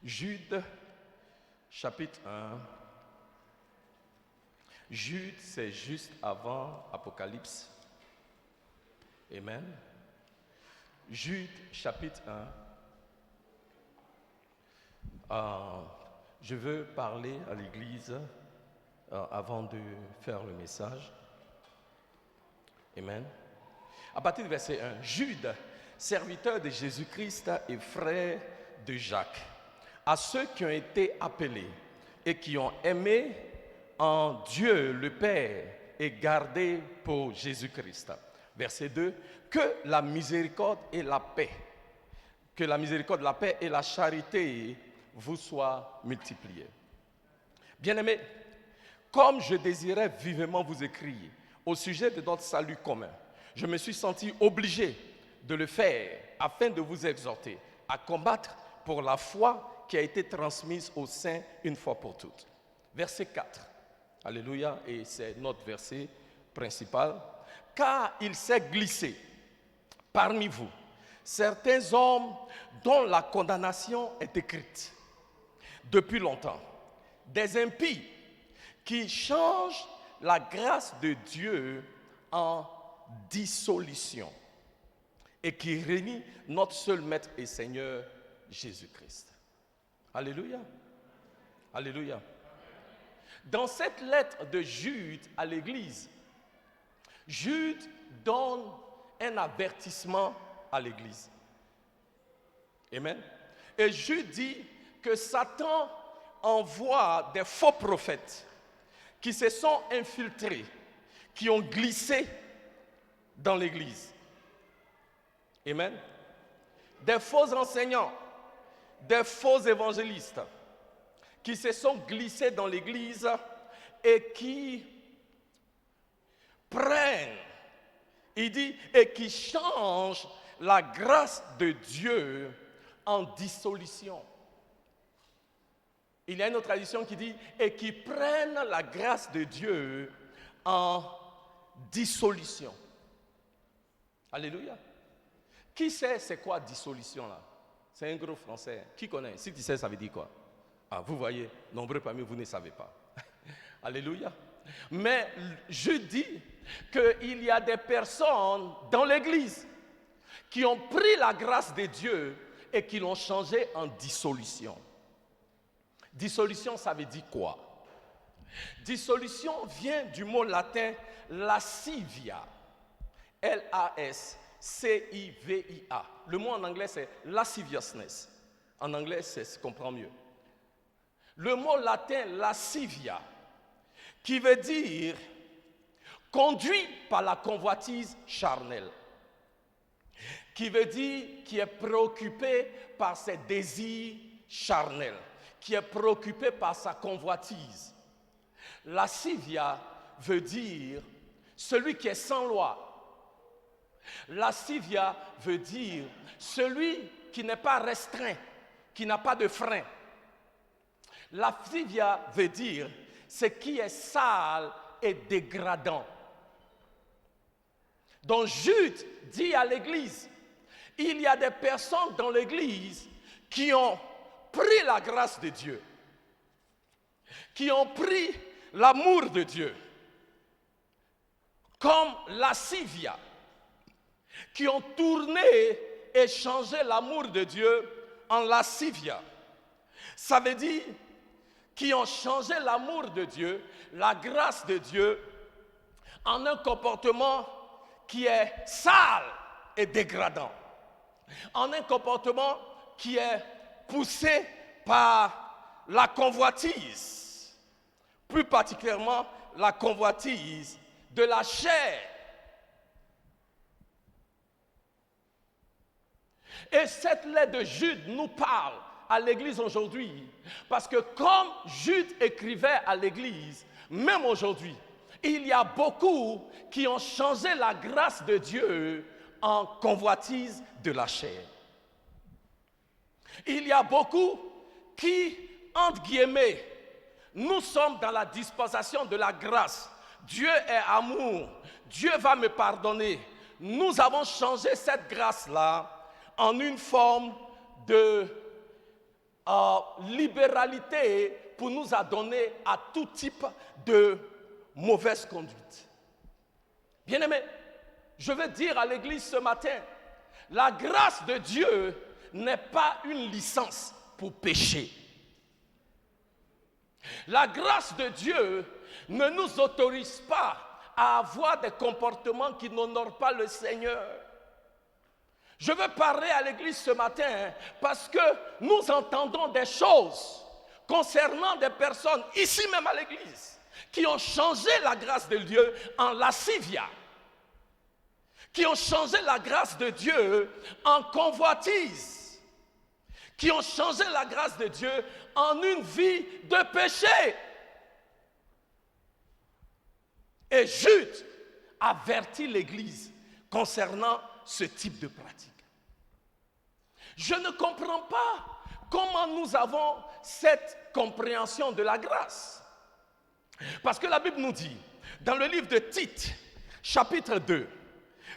Jude, chapitre 1. Jude, c'est juste avant Apocalypse. Amen. Jude, chapitre 1. Je veux parler à l'église avant de faire le message. Amen. À partir du verset 1. Jude, serviteur de Jésus-Christ et frère de Jacques, à ceux qui ont été appelés et qui ont aimé en Dieu le Père et gardé pour Jésus-Christ. Verset 2. Que la miséricorde et la paix, la paix et la charité vous soient multipliées. Bien-aimés, comme je désirais vivement vous écrire au sujet de notre salut commun, je me suis senti obligé de le faire afin de vous exhorter à combattre pour la foi qui a été transmise aux saints une fois pour toutes. Verset 4. Alléluia, et c'est notre verset principal. Car il s'est glissé parmi vous certains hommes dont la condamnation est écrite depuis longtemps, des impies qui changent la grâce de Dieu en dissolution et qui renient notre seul Maître et Seigneur Jésus-Christ. Alléluia. Alléluia. Dans cette lettre de Jude à l'Église, Jude donne un avertissement à l'Église. Amen. Et Jude dit que Satan envoie des faux prophètes qui se sont infiltrés, qui ont glissé dans l'Église. Amen. Des faux enseignants, des faux évangélistes qui se sont glissés dans l'Église et qui prennent, il dit, et qui changent la grâce de Dieu en dissolution. Il y a une autre tradition qui dit, et qui prennent la grâce de Dieu en dissolution. Alléluia. Qui sait c'est quoi dissolution là? C'est un gros français. Qui connaît? Si tu sais, ça veut dire quoi? Ah, vous voyez, nombreux parmi vous ne savez pas. Alléluia. Mais je dis qu'il y a des personnes dans l'Église qui ont pris la grâce de Dieu et qui l'ont changée en dissolution. Dissolution, ça veut dire quoi? Dissolution vient du mot latin lascivia. L-A-S-C-I-V-I-A. Le mot en anglais, c'est lasciviousness. En anglais, se comprend mieux. Le mot latin lascivia, qui veut dire conduit par la convoitise charnelle, qui veut dire qui est préoccupé par ses désirs charnels, qui est préoccupé par sa convoitise. Lascivia veut dire celui qui est sans loi. Lascivia veut dire celui qui n'est pas restreint, qui n'a pas de frein. Lascivia veut dire ce qui est sale et dégradant. Donc Jude dit à l'Église, il y a des personnes dans l'Église qui ont pris la grâce de Dieu, qui ont pris l'amour de Dieu, comme lascivia, qui ont tourné et changé l'amour de Dieu en lascivia. Ça veut dire qui ont changé l'amour de Dieu, la grâce de Dieu, en un comportement qui est sale et dégradant, en un comportement qui est poussé par la convoitise, plus particulièrement la convoitise de la chair. Et cette lettre de Jude nous parle à l'Église aujourd'hui, parce que comme Jude écrivait à l'Église, même aujourd'hui, il y a beaucoup qui ont changé la grâce de Dieu en convoitise de la chair. Il y a beaucoup qui, entre guillemets, nous sommes dans la dispensation de la grâce. Dieu est amour, Dieu va me pardonner. Nous avons changé cette grâce-là en une forme de libéralité pour nous adonner à tout type de mauvaise conduite. Bien-aimés, je veux dire à l'église ce matin, la grâce de Dieu n'est pas une licence pour pécher. La grâce de Dieu ne nous autorise pas à avoir des comportements qui n'honorent pas le Seigneur. Je veux parler à l'église ce matin parce que nous entendons des choses concernant des personnes, ici même à l'église, qui ont changé la grâce de Dieu en lascivia, qui ont changé la grâce de Dieu en convoitise, qui ont changé la grâce de Dieu en une vie de péché. Et Jude avertit l'Église concernant ce type de pratique. Je ne comprends pas comment nous avons cette compréhension de la grâce. Parce que la Bible nous dit, dans le livre de Tite, chapitre 2,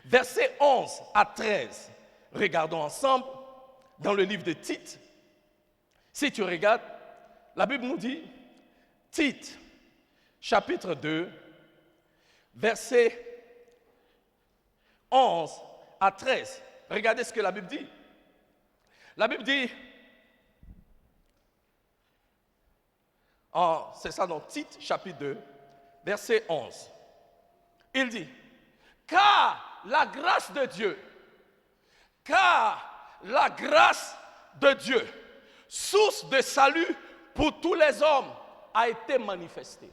versets 11 à 13, regardons ensemble, dans le livre de Tite, si tu regardes, la Bible nous dit, Tite, chapitre 2, versets 11 à 13. Regardez ce que la Bible dit. La Bible dit, c'est ça dans Tite, chapitre 2, verset 11. Il dit, car la grâce de Dieu, source de salut pour tous les hommes, a été manifestée.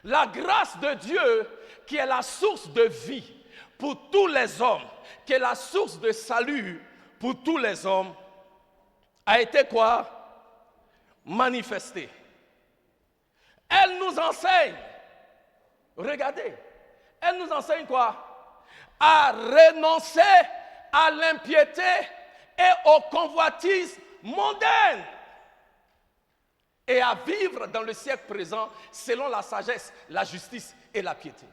La grâce de Dieu, qui est la source de vie pour tous les hommes, qui est la source de salut pour tous les hommes, a été quoi? Manifestée. Elle nous enseigne, regardez, elle nous enseigne quoi? À renoncer à l'impiété et aux convoitises mondaines et à vivre dans le siècle présent selon la sagesse, la justice et la piété.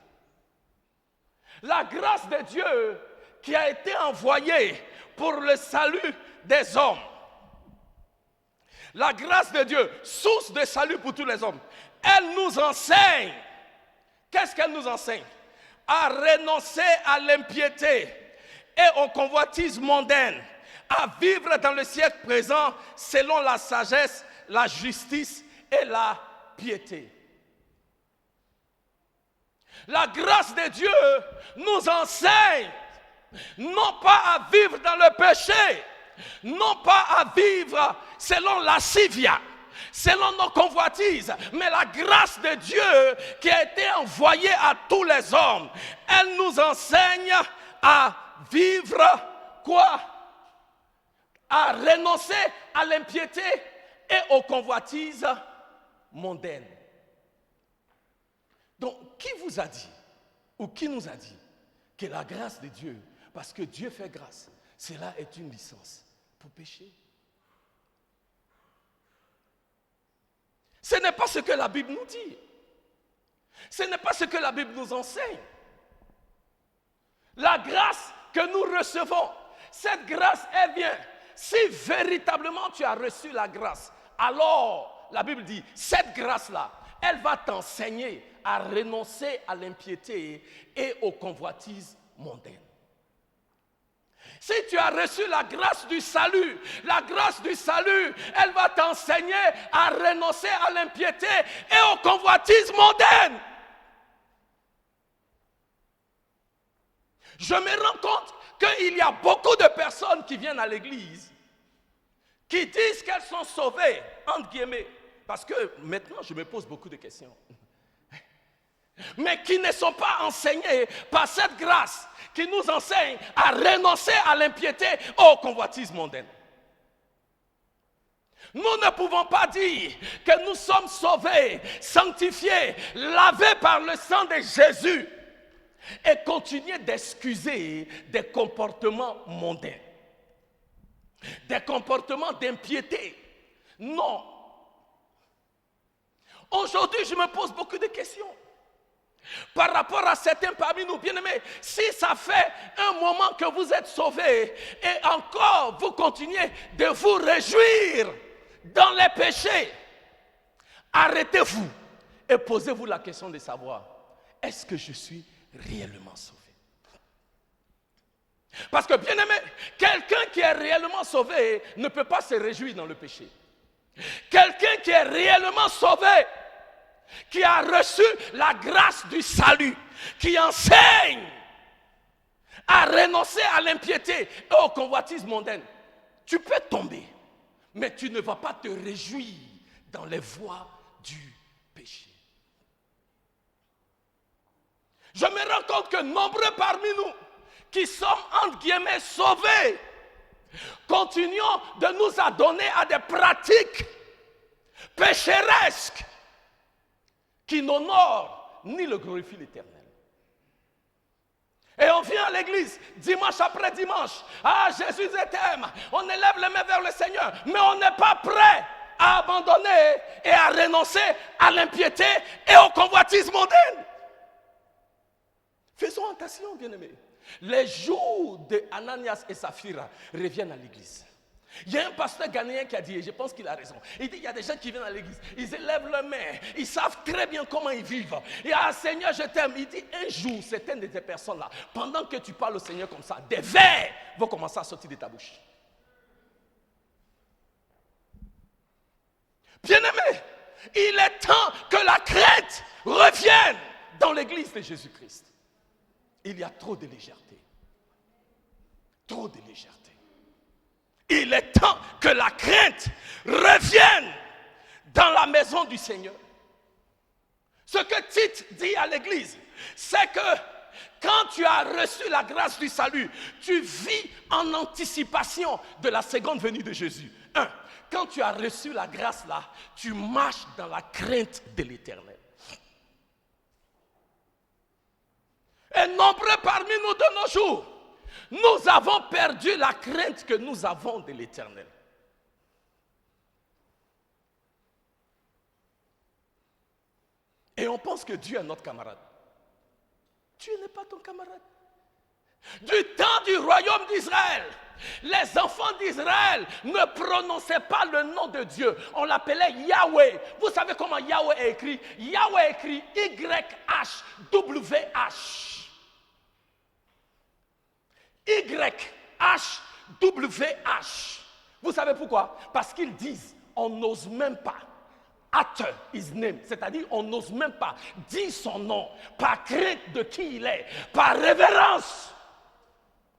La grâce de Dieu qui a été envoyée pour le salut des hommes. La grâce de Dieu, source de salut pour tous les hommes. Elle nous enseigne. Qu'est-ce qu'elle nous enseigne? À renoncer à l'impiété et aux convoitises mondaines, à vivre dans le siècle présent selon la sagesse, la justice et la piété. La grâce de Dieu nous enseigne non pas à vivre dans le péché, non pas à vivre selon la lascivia, selon nos convoitises, mais la grâce de Dieu qui a été envoyée à tous les hommes, elle nous enseigne à vivre quoi? À renoncer à l'impiété et aux convoitises mondaines. Donc, qui vous a dit, ou qui nous a dit, que la grâce de Dieu, parce que Dieu fait grâce, cela est une licence pour pécher? Ce n'est pas ce que la Bible nous dit. Ce n'est pas ce que la Bible nous enseigne. La grâce que nous recevons, cette grâce, elle vient. Si véritablement tu as reçu la grâce, alors la Bible dit, cette grâce-là, elle va t'enseigner à renoncer à l'impiété et aux convoitises mondaines. Si tu as reçu la grâce du salut, elle va t'enseigner à renoncer à l'impiété et aux convoitises mondaines. Je me rends compte qu'il y a beaucoup de personnes qui viennent à l'église qui disent qu'elles sont sauvées, entre guillemets, parce que maintenant je me pose beaucoup de questions, mais qui ne sont pas enseignées par cette grâce qui nous enseigne à renoncer à l'impiété aux convoitises mondaines. Nous ne pouvons pas dire que nous sommes sauvés, sanctifiés, lavés par le sang de Jésus et continuer d'excuser des comportements mondains, des comportements d'impiété. Non. Aujourd'hui, je me pose beaucoup de questions. Par rapport à certains parmi nous, bien-aimés, si ça fait un moment que vous êtes sauvés et encore vous continuez de vous réjouir dans les péchés, arrêtez-vous et posez-vous la question de savoir, est-ce que je suis réellement sauvé? Parce que, bien-aimé, quelqu'un qui est réellement sauvé ne peut pas se réjouir dans le péché. Quelqu'un qui est réellement sauvé, qui a reçu la grâce du salut, qui enseigne à renoncer à l'impiété et au convoitisme mondain, tu peux tomber, mais tu ne vas pas te réjouir dans les voies du péché. Je me rends compte que nombreux parmi nous qui sommes entre guillemets sauvés, continuons de nous adonner à des pratiques pécheresques qui n'honorent ni ne glorifient l'Éternel. Et on vient à l'église dimanche après dimanche. Ah, Jésus t'aime. On élève les mains vers le Seigneur, mais on n'est pas prêt à abandonner et à renoncer à l'impiété et au convoitisme mondain. Faisons attention, bien-aimés. Les jours de Ananias et Saphira reviennent à l'église. Il y a un pasteur ghanéen qui a dit, et je pense qu'il a raison, il dit, il y a des gens qui viennent à l'église, ils élèvent leurs mains, ils savent très bien comment ils vivent. Et ah, Seigneur, je t'aime. Il dit, un jour, certaines de ces personnes-là, pendant que tu parles au Seigneur comme ça, des vers vont commencer à sortir de ta bouche. Bien-aimé, il est temps que la crainte revienne dans l'église de Jésus-Christ. Il y a trop de légèreté. Trop de légèreté. Il est temps que la crainte revienne dans la maison du Seigneur. Ce que Tite dit à l'église, c'est que quand tu as reçu la grâce du salut, tu vis en anticipation de la seconde venue de Jésus. Quand tu as reçu la grâce là, tu marches dans la crainte de l'Éternel. Et nombreux parmi nous de nos jours, nous avons perdu la crainte que nous avons de l'Éternel. Et on pense que Dieu est notre camarade. Dieu n'est pas ton camarade. Du temps du royaume d'Israël, les enfants d'Israël ne prononçaient pas le nom de Dieu. On l'appelait Yahweh. Vous savez comment Yahweh est écrit? Yahweh est écrit Y-H-W-H. Y-H-W-H. Vous savez pourquoi? Parce qu'ils disent, on n'ose même pas utter his name, c'est-à-dire on n'ose même pas dire son nom, par crainte de qui il est, par révérence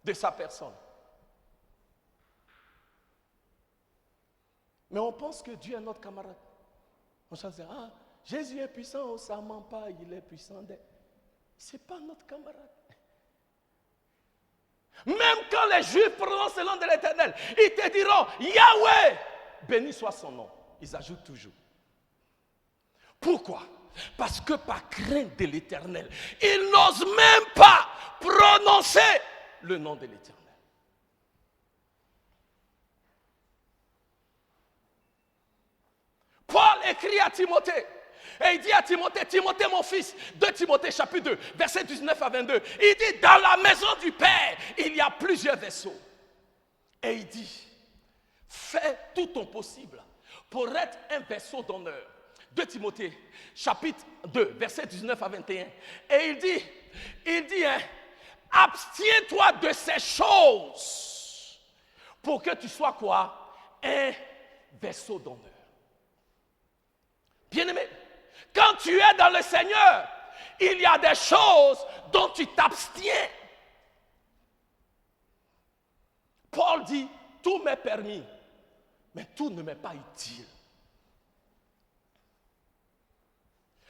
de sa personne. Mais on pense que Dieu est notre camarade. On se dit, ah, Jésus est puissant, ça ne ment pas, il est puissant. Ce n'est pas notre camarade. Même quand les Juifs prononcent le nom de l'Éternel, ils te diront, Yahweh, béni soit son nom. Ils ajoutent toujours. Pourquoi? Parce que par crainte de l'Éternel, ils n'osent même pas prononcer le nom de l'Éternel. Paul écrit à Timothée, et il dit à Timothée, Timothée mon fils, 2 Timothée chapitre 2, versets 19 à 22, il dit, dans la maison du Père, il y a plusieurs vaisseaux. Et il dit, fais tout ton possible pour être un vaisseau d'honneur. 2 Timothée chapitre 2, versets 19 à 21. Et il dit, abstiens-toi de ces choses pour que tu sois quoi? Un vaisseau d'honneur. Bien-aimé, quand tu es dans le Seigneur, il y a des choses dont tu t'abstiens. Paul dit, tout m'est permis, mais tout ne m'est pas utile.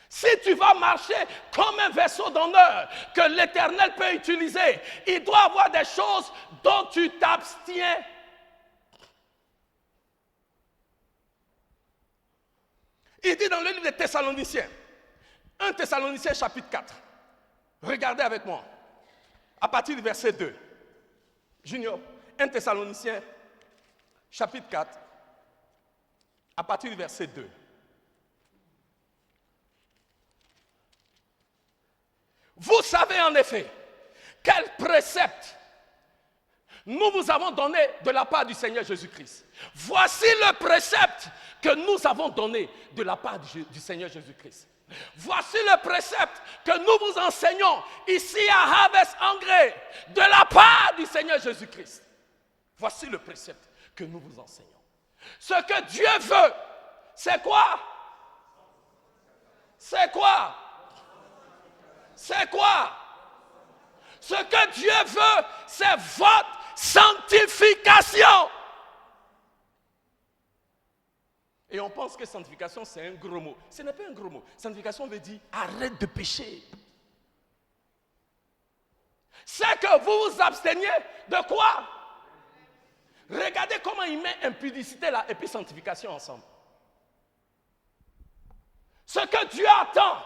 Si tu vas marcher comme un vaisseau d'honneur que l'Éternel peut utiliser, il doit y avoir des choses dont tu t'abstiens. Il dit dans le livre des Thessaloniciens, 1 Thessaloniciens chapitre 4, regardez avec moi, à partir du verset 2. Junior, 1 Thessaloniciens chapitre 4, à partir du verset 2. Vous savez en effet quel précepte nous vous avons donné de la part du Seigneur Jésus-Christ. Voici le précepte que nous avons donné de la part du Seigneur Jésus-Christ. Voici le précepte que nous vous enseignons ici à Harvest Engrais de la part du Seigneur Jésus-Christ. Voici le précepte que nous vous enseignons. Ce que Dieu veut, c'est quoi? C'est quoi? C'est quoi? Ce que Dieu veut, c'est votre sanctification. Et on pense que sanctification, c'est un gros mot. Ce n'est pas un gros mot. Sanctification veut dire arrête de pécher. C'est que vous vous absteniez de quoi? Regardez comment il met impudicité là et puis sanctification ensemble. Ce que Dieu attend,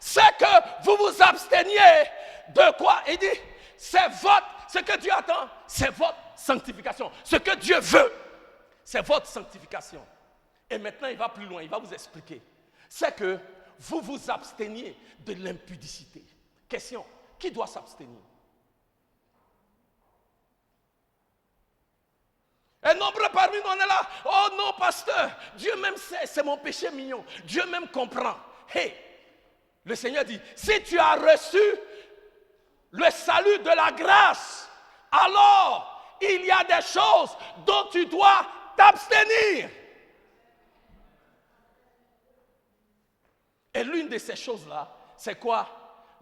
c'est que vous vous absteniez de quoi? Il dit, ce que Dieu attend, c'est votre sanctification. Ce que Dieu veut, c'est votre sanctification. Et maintenant, il va plus loin, il va vous expliquer. C'est que vous vous absteniez de l'impudicité. Question, qui doit s'abstenir? Et nombreux parmi nous, on est là. Oh non, pasteur, Dieu même sait, c'est mon péché mignon. Dieu même comprend. Hey, le Seigneur dit, si tu as reçu le salut de la grâce, alors il y a des choses dont tu dois t'abstenir. Et l'une de ces choses-là, c'est quoi?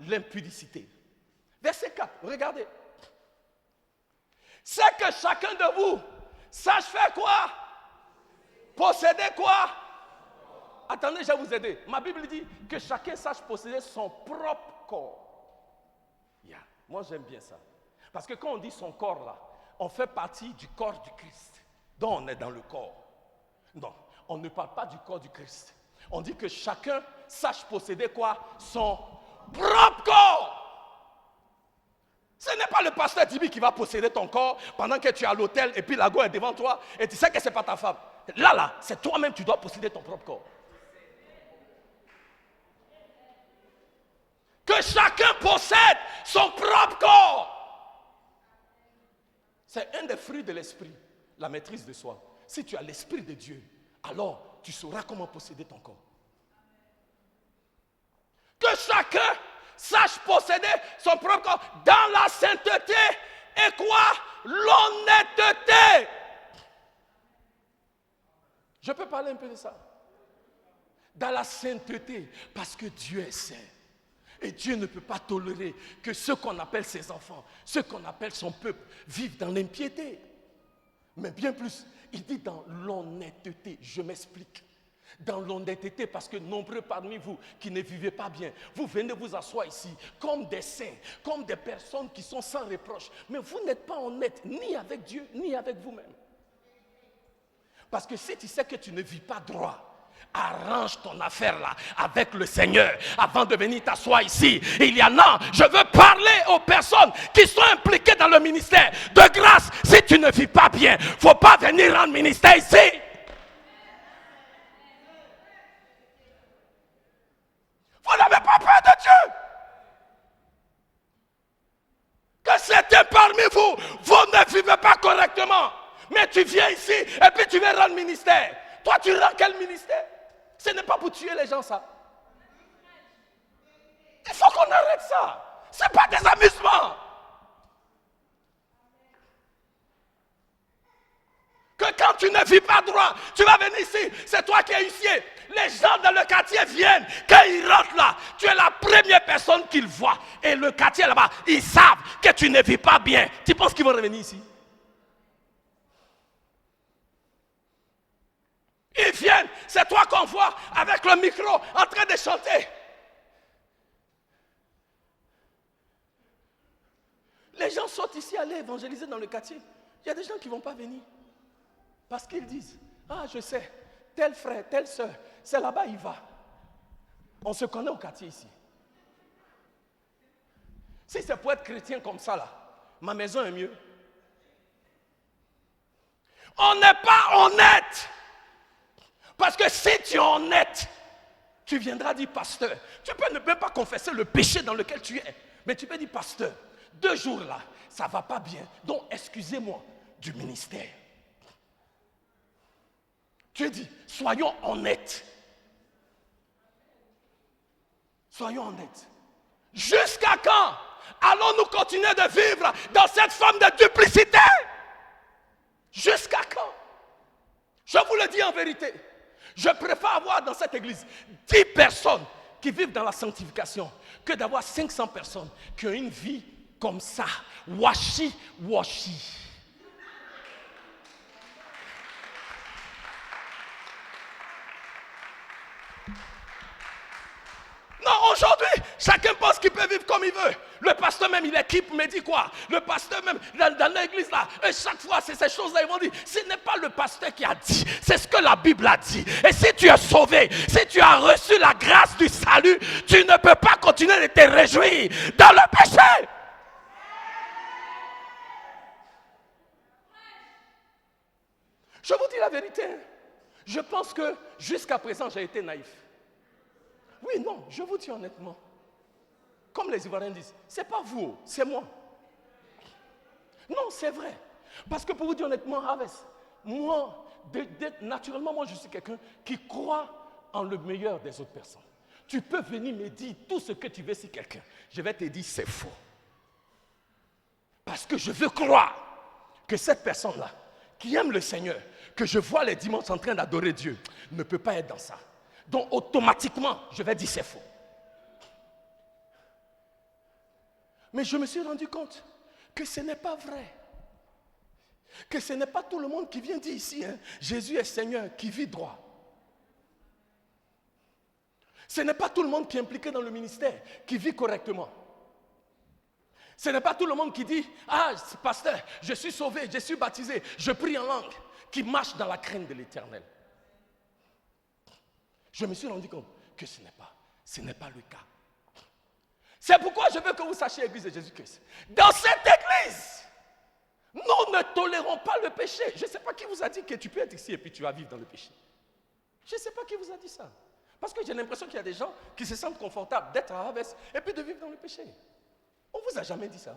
L'impudicité. Verset 4, regardez. C'est que chacun de vous sache faire quoi? Posséder quoi? Attendez, je vais vous aider. Ma Bible dit que chacun sache posséder son propre corps. Yeah. Moi, j'aime bien ça. Parce que quand on dit son corps là, on fait partie du corps du Christ. Donc, on est dans le corps. Non, on ne parle pas du corps du Christ. On dit que chacun sache posséder quoi? Son propre corps. Ce n'est pas le pasteur Tibi qui va posséder ton corps pendant que tu es à l'hôtel et puis la go est devant toi et tu sais que ce n'est pas ta femme. Là, c'est toi-même qui dois posséder ton propre corps. Que chacun possède son propre corps. C'est un des fruits de l'esprit, la maîtrise de soi. Si tu as l'esprit de Dieu, alors tu sauras comment posséder ton corps. Que chacun sache posséder son propre corps dans la sainteté et quoi? L'honnêteté. Je peux parler un peu de ça. Dans la sainteté, parce que Dieu est saint. Et Dieu ne peut pas tolérer que ceux qu'on appelle ses enfants, ceux qu'on appelle son peuple, vivent dans l'impiété. Mais bien plus, il dit dans l'honnêteté. Je m'explique. Dans l'honnêteté, parce que nombreux parmi vous qui ne vivez pas bien, vous venez vous asseoir ici comme des saints, comme des personnes qui sont sans reproche. Mais vous n'êtes pas honnête ni avec Dieu, ni avec vous-même. Parce que si tu sais que tu ne vis pas droit, arrange ton affaire là avec le Seigneur avant de venir t'asseoir ici. Il y en a, je veux parler aux personnes qui sont impliquées dans le ministère. De grâce, si tu ne vis pas bien, il ne faut pas venir rendre ministère ici. Vous n'avez pas peur de Dieu. Que certains parmi vous, vous ne vivez pas correctement. Mais tu viens ici et puis tu viens rendre ministère. Toi, tu rends quel ministère? Ce n'est pas pour tuer les gens, ça. Il faut qu'on arrête ça. Ce n'est pas des amusements. Que quand tu ne vis pas droit, tu vas venir ici, c'est toi qui es huissier. Les gens dans le quartier viennent, quand ils rentrent là, tu es la première personne qu'ils voient. Et le quartier là-bas, ils savent que tu ne vis pas bien. Tu penses qu'ils vont revenir ici? Ils viennent, c'est toi qu'on voit avec le micro en train de chanter. Les gens sortent ici aller évangéliser dans le quartier. Il y a des gens qui ne vont pas venir. Parce qu'ils disent, ah je sais, tel frère, telle soeur, c'est là-bas il va. On se connaît au quartier ici. Si c'est pour être chrétien comme ça là, ma maison est mieux. On n'est pas honnête. Parce que si tu es honnête, Tu viendras dire, pasteur, tu peux ne même pas confesser le péché dans lequel tu es. Mais tu peux dire, pasteur, 2 jours là, ça ne va pas bien. Donc, excusez-moi du ministère. Tu dis, soyons honnêtes. Soyons honnêtes. Jusqu'à quand allons-nous continuer de vivre dans cette forme de duplicité? Jusqu'à quand? Je vous le dis en vérité. Je préfère avoir dans cette église 10 personnes qui vivent dans la sanctification que d'avoir 500 personnes qui ont une vie comme ça, washi. Non, aujourd'hui, chacun pense qu'il peut vivre comme il veut. Le pasteur même, il équipe, me dit quoi? Le pasteur même, dans l'église là, et chaque fois, c'est ces choses-là, ils vont dire, ce n'est pas le pasteur qui a dit, c'est ce que la Bible a dit. Et si tu es sauvé, si tu as reçu la grâce du salut, tu ne peux pas continuer de te réjouir dans le péché. Je vous dis la vérité. Je pense que jusqu'à présent, j'ai été naïf. Oui, non, je vous dis honnêtement. Comme les Ivoiriens disent, c'est pas vous, c'est moi. Non, c'est vrai. Parce que pour vous dire honnêtement, Aves, moi, naturellement, moi, je suis quelqu'un qui croit en le meilleur des autres personnes. Tu peux venir me dire tout ce que tu veux sur quelqu'un. Je vais te dire, c'est faux. Parce que je veux croire que cette personne-là, qui aime le Seigneur, que je vois les dimanches en train d'adorer Dieu, ne peut pas être dans ça. Donc, automatiquement, je vais dire, c'est faux. Mais je me suis rendu compte que ce n'est pas vrai. Que ce n'est pas tout le monde qui vient dire ici, hein, Jésus est Seigneur, qui vit droit. Ce n'est pas tout le monde qui est impliqué dans le ministère, qui vit correctement. Ce n'est pas tout le monde qui dit, ah, pasteur, je suis sauvé, je suis baptisé, je prie en langue, qui marche dans la crainte de l'Éternel. Je me suis rendu compte que ce n'est pas le cas. C'est pourquoi je veux que vous sachiez, Église de Jésus-Christ, dans cette église, nous ne tolérons pas le péché. Je ne sais pas qui vous a dit que tu peux être ici et puis tu vas vivre dans le péché. Je ne sais pas qui vous a dit ça. Parce que j'ai l'impression qu'il y a des gens qui se sentent confortables d'être à Aves et puis de vivre dans le péché. On ne vous a jamais dit ça.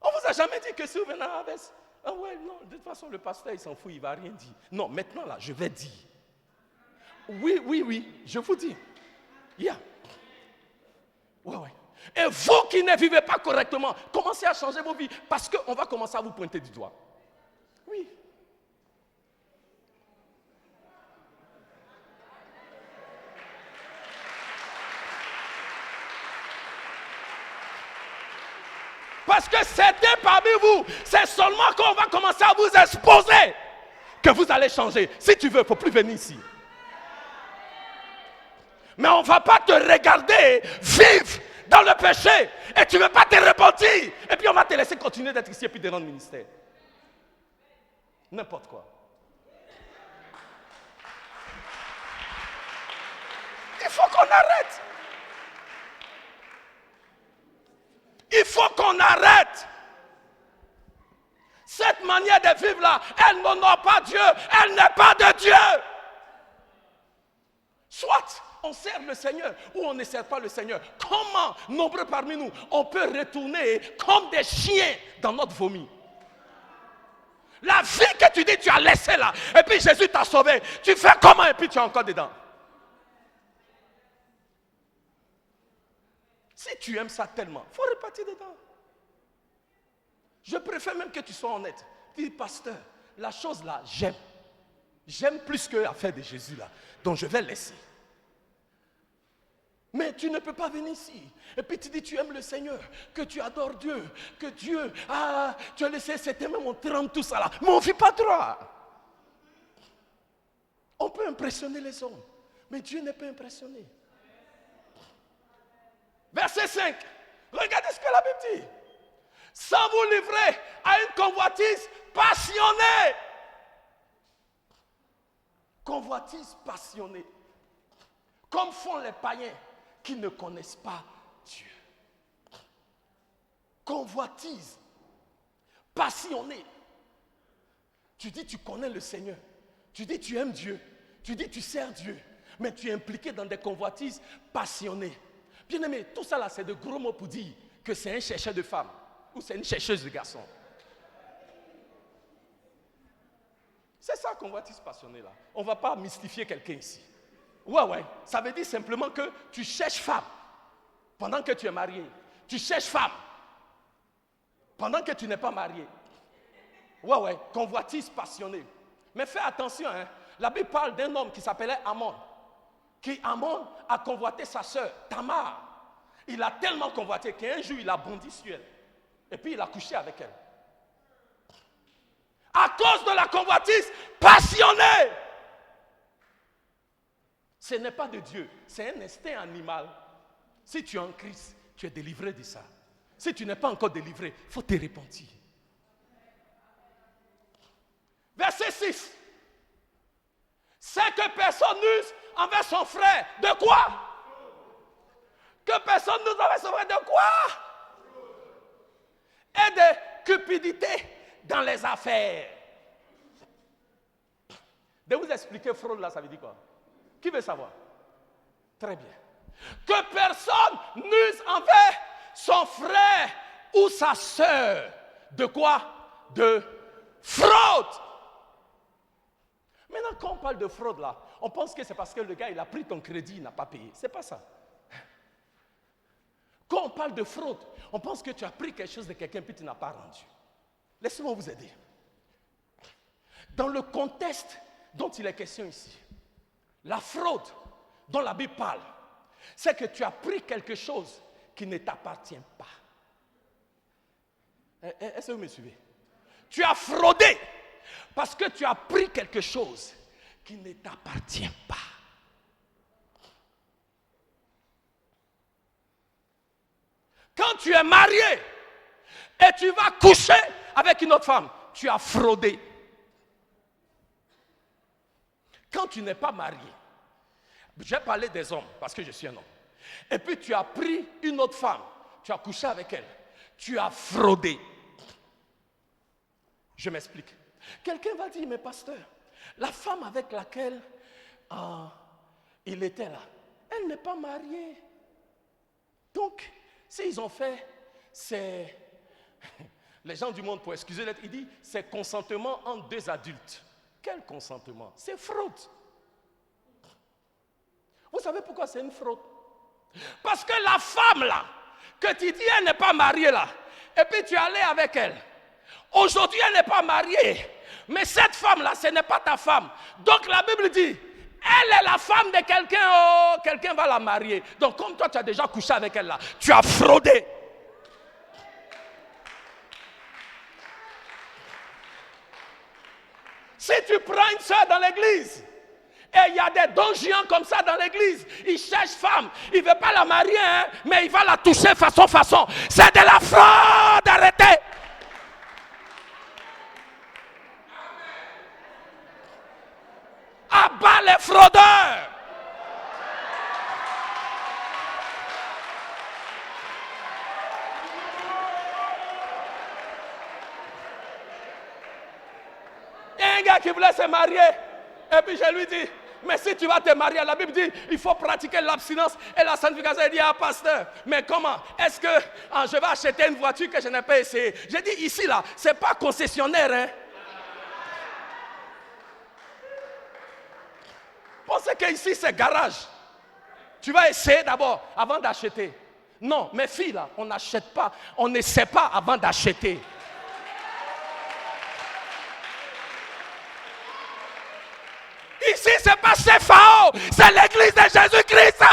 On ne vous a jamais dit que si vous venez à Aves, ah ouais, non, de toute façon, le pasteur, il s'en fout, il ne va rien dire. Non, maintenant, là, je vais dire. Oui, je vous dis. Yeah. Ouais. Et vous qui ne vivez pas correctement, commencez à changer vos vies parce qu'on va commencer à vous pointer du doigt. Oui. Parce que certains parmi vous, c'est seulement quand on va commencer à vous exposer que vous allez changer. Si tu veux, il ne faut plus venir ici. Mais on ne va pas te regarder vivre dans le péché et tu ne veux pas te repentir. Et puis on va te laisser continuer d'être ici et puis de rendre ministère. N'importe quoi. Il faut qu'on arrête. Il faut qu'on arrête. Cette manière de vivre là, elle n'honore pas Dieu. Elle n'est pas de Dieu. Soit on sert le Seigneur ou on ne sert pas le Seigneur. Comment, nombreux parmi nous, on peut retourner comme des chiens dans notre vomi? La vie que tu dis tu as laissée là, et puis Jésus t'a sauvé. Tu fais comment et puis tu es encore dedans? Si tu aimes ça tellement, il faut repartir dedans. Je préfère même que tu sois honnête. Dis, pasteur, la chose là, j'aime. J'aime plus que l'affaire de Jésus là. Donc je vais laisser. Mais tu ne peux pas venir ici. Et puis tu dis, tu aimes le Seigneur, que tu adores Dieu, que Dieu, tu as laissé c'était même on trempe tout ça là. Mais on ne vit pas droit. On peut impressionner les hommes, mais Dieu n'est pas impressionné. Verset 5. Regardez ce que la Bible dit. Sans vous livrer à une convoitise passionnée. Convoitise passionnée. Comme font les païens qui ne connaissent pas Dieu. Convoitise passionnée. Tu dis tu connais le Seigneur. Tu dis tu aimes Dieu. Tu dis tu sers Dieu, mais tu es impliqué dans des convoitises passionnées. Bien-aimé, tout ça là, c'est de gros mots pour dire que c'est un chercheur de femmes ou c'est une chercheuse de garçons. C'est ça, convoitise passionnée là. On ne va pas mystifier quelqu'un ici. Ouais, ça veut dire simplement que tu cherches femme pendant que tu es marié. Tu cherches femme pendant que tu n'es pas marié. Ouais, convoitise passionnée. Mais fais attention, hein. La Bible parle d'un homme qui s'appelait Amon. Amon a convoité sa sœur, Tamar. Il a tellement convoité qu'un jour il a bondi sur elle. Et puis il a couché avec elle. À cause de la convoitise passionnée. Ce n'est pas de Dieu, c'est un instinct animal. Si tu es en Christ, tu es délivré de ça. Si tu n'es pas encore délivré, il faut te repentir. Verset 6. C'est que personne n'use envers son frère. De quoi? Que personne n'use envers son frère. De quoi? Et de cupidité dans les affaires. De vous expliquer fraude là, ça veut dire quoi? Qui veut savoir? Très bien. Que personne n'use envers son frère ou sa sœur. De quoi? De fraude. Maintenant, quand on parle de fraude là, on pense que c'est parce que le gars il a pris ton crédit, il n'a pas payé. C'est pas ça. Quand on parle de fraude, on pense que tu as pris quelque chose de quelqu'un puis tu n'as pas rendu. Laissez-moi vous aider. Dans le contexte dont il est question ici, la fraude dont la Bible parle, c'est que tu as pris quelque chose qui ne t'appartient pas. Est-ce que vous me suivez? Tu as fraudé parce que tu as pris quelque chose qui ne t'appartient pas. Quand tu es marié et tu vas coucher avec une autre femme, tu as fraudé. Quand tu n'es pas marié, j'ai parlé des hommes parce que je suis un homme. Et puis tu as pris une autre femme, tu as couché avec elle, tu as fraudé. Je m'explique. Quelqu'un va dire, mais pasteur, la femme avec laquelle il était là, elle n'est pas mariée. Donc, s'ils ont fait, c'est... Les gens du monde, pour excuser l'être, ils disent, c'est consentement entre deux adultes. Quel consentement? C'est fraude. Vous savez pourquoi c'est une fraude? Parce que la femme là, que tu dis elle n'est pas mariée là, et puis tu es allé avec elle. Aujourd'hui elle n'est pas mariée, mais cette femme là, ce n'est pas ta femme. Donc la Bible dit, elle est la femme de quelqu'un, oh, quelqu'un va la marier. Donc comme toi tu as déjà couché avec elle là, tu as fraudé. Si tu prends une soeur dans l'église, et il y a des dons géants comme ça dans l'église, il cherche femme, il ne veut pas la marier, hein, mais il va la toucher façon. C'est de la fraude, arrêtez. À bas les fraudeurs. Il y a un gars qui voulait se marier, et puis je lui dis, mais si tu vas te marier, la Bible dit, il faut pratiquer l'abstinence et la sanctification. Il dit, ah pasteur, mais comment? Est-ce que je vais acheter une voiture que je n'ai pas essayée? J'ai dit, ici là, ce n'est pas concessionnaire, hein. Pensez qu'ici c'est garage. Tu vas essayer d'abord avant d'acheter. Non, mes filles là, on n'achète pas, on n'essaie pas avant d'acheter. Ici, ce n'est pas CFAO, c'est l'église de Jésus-Christ.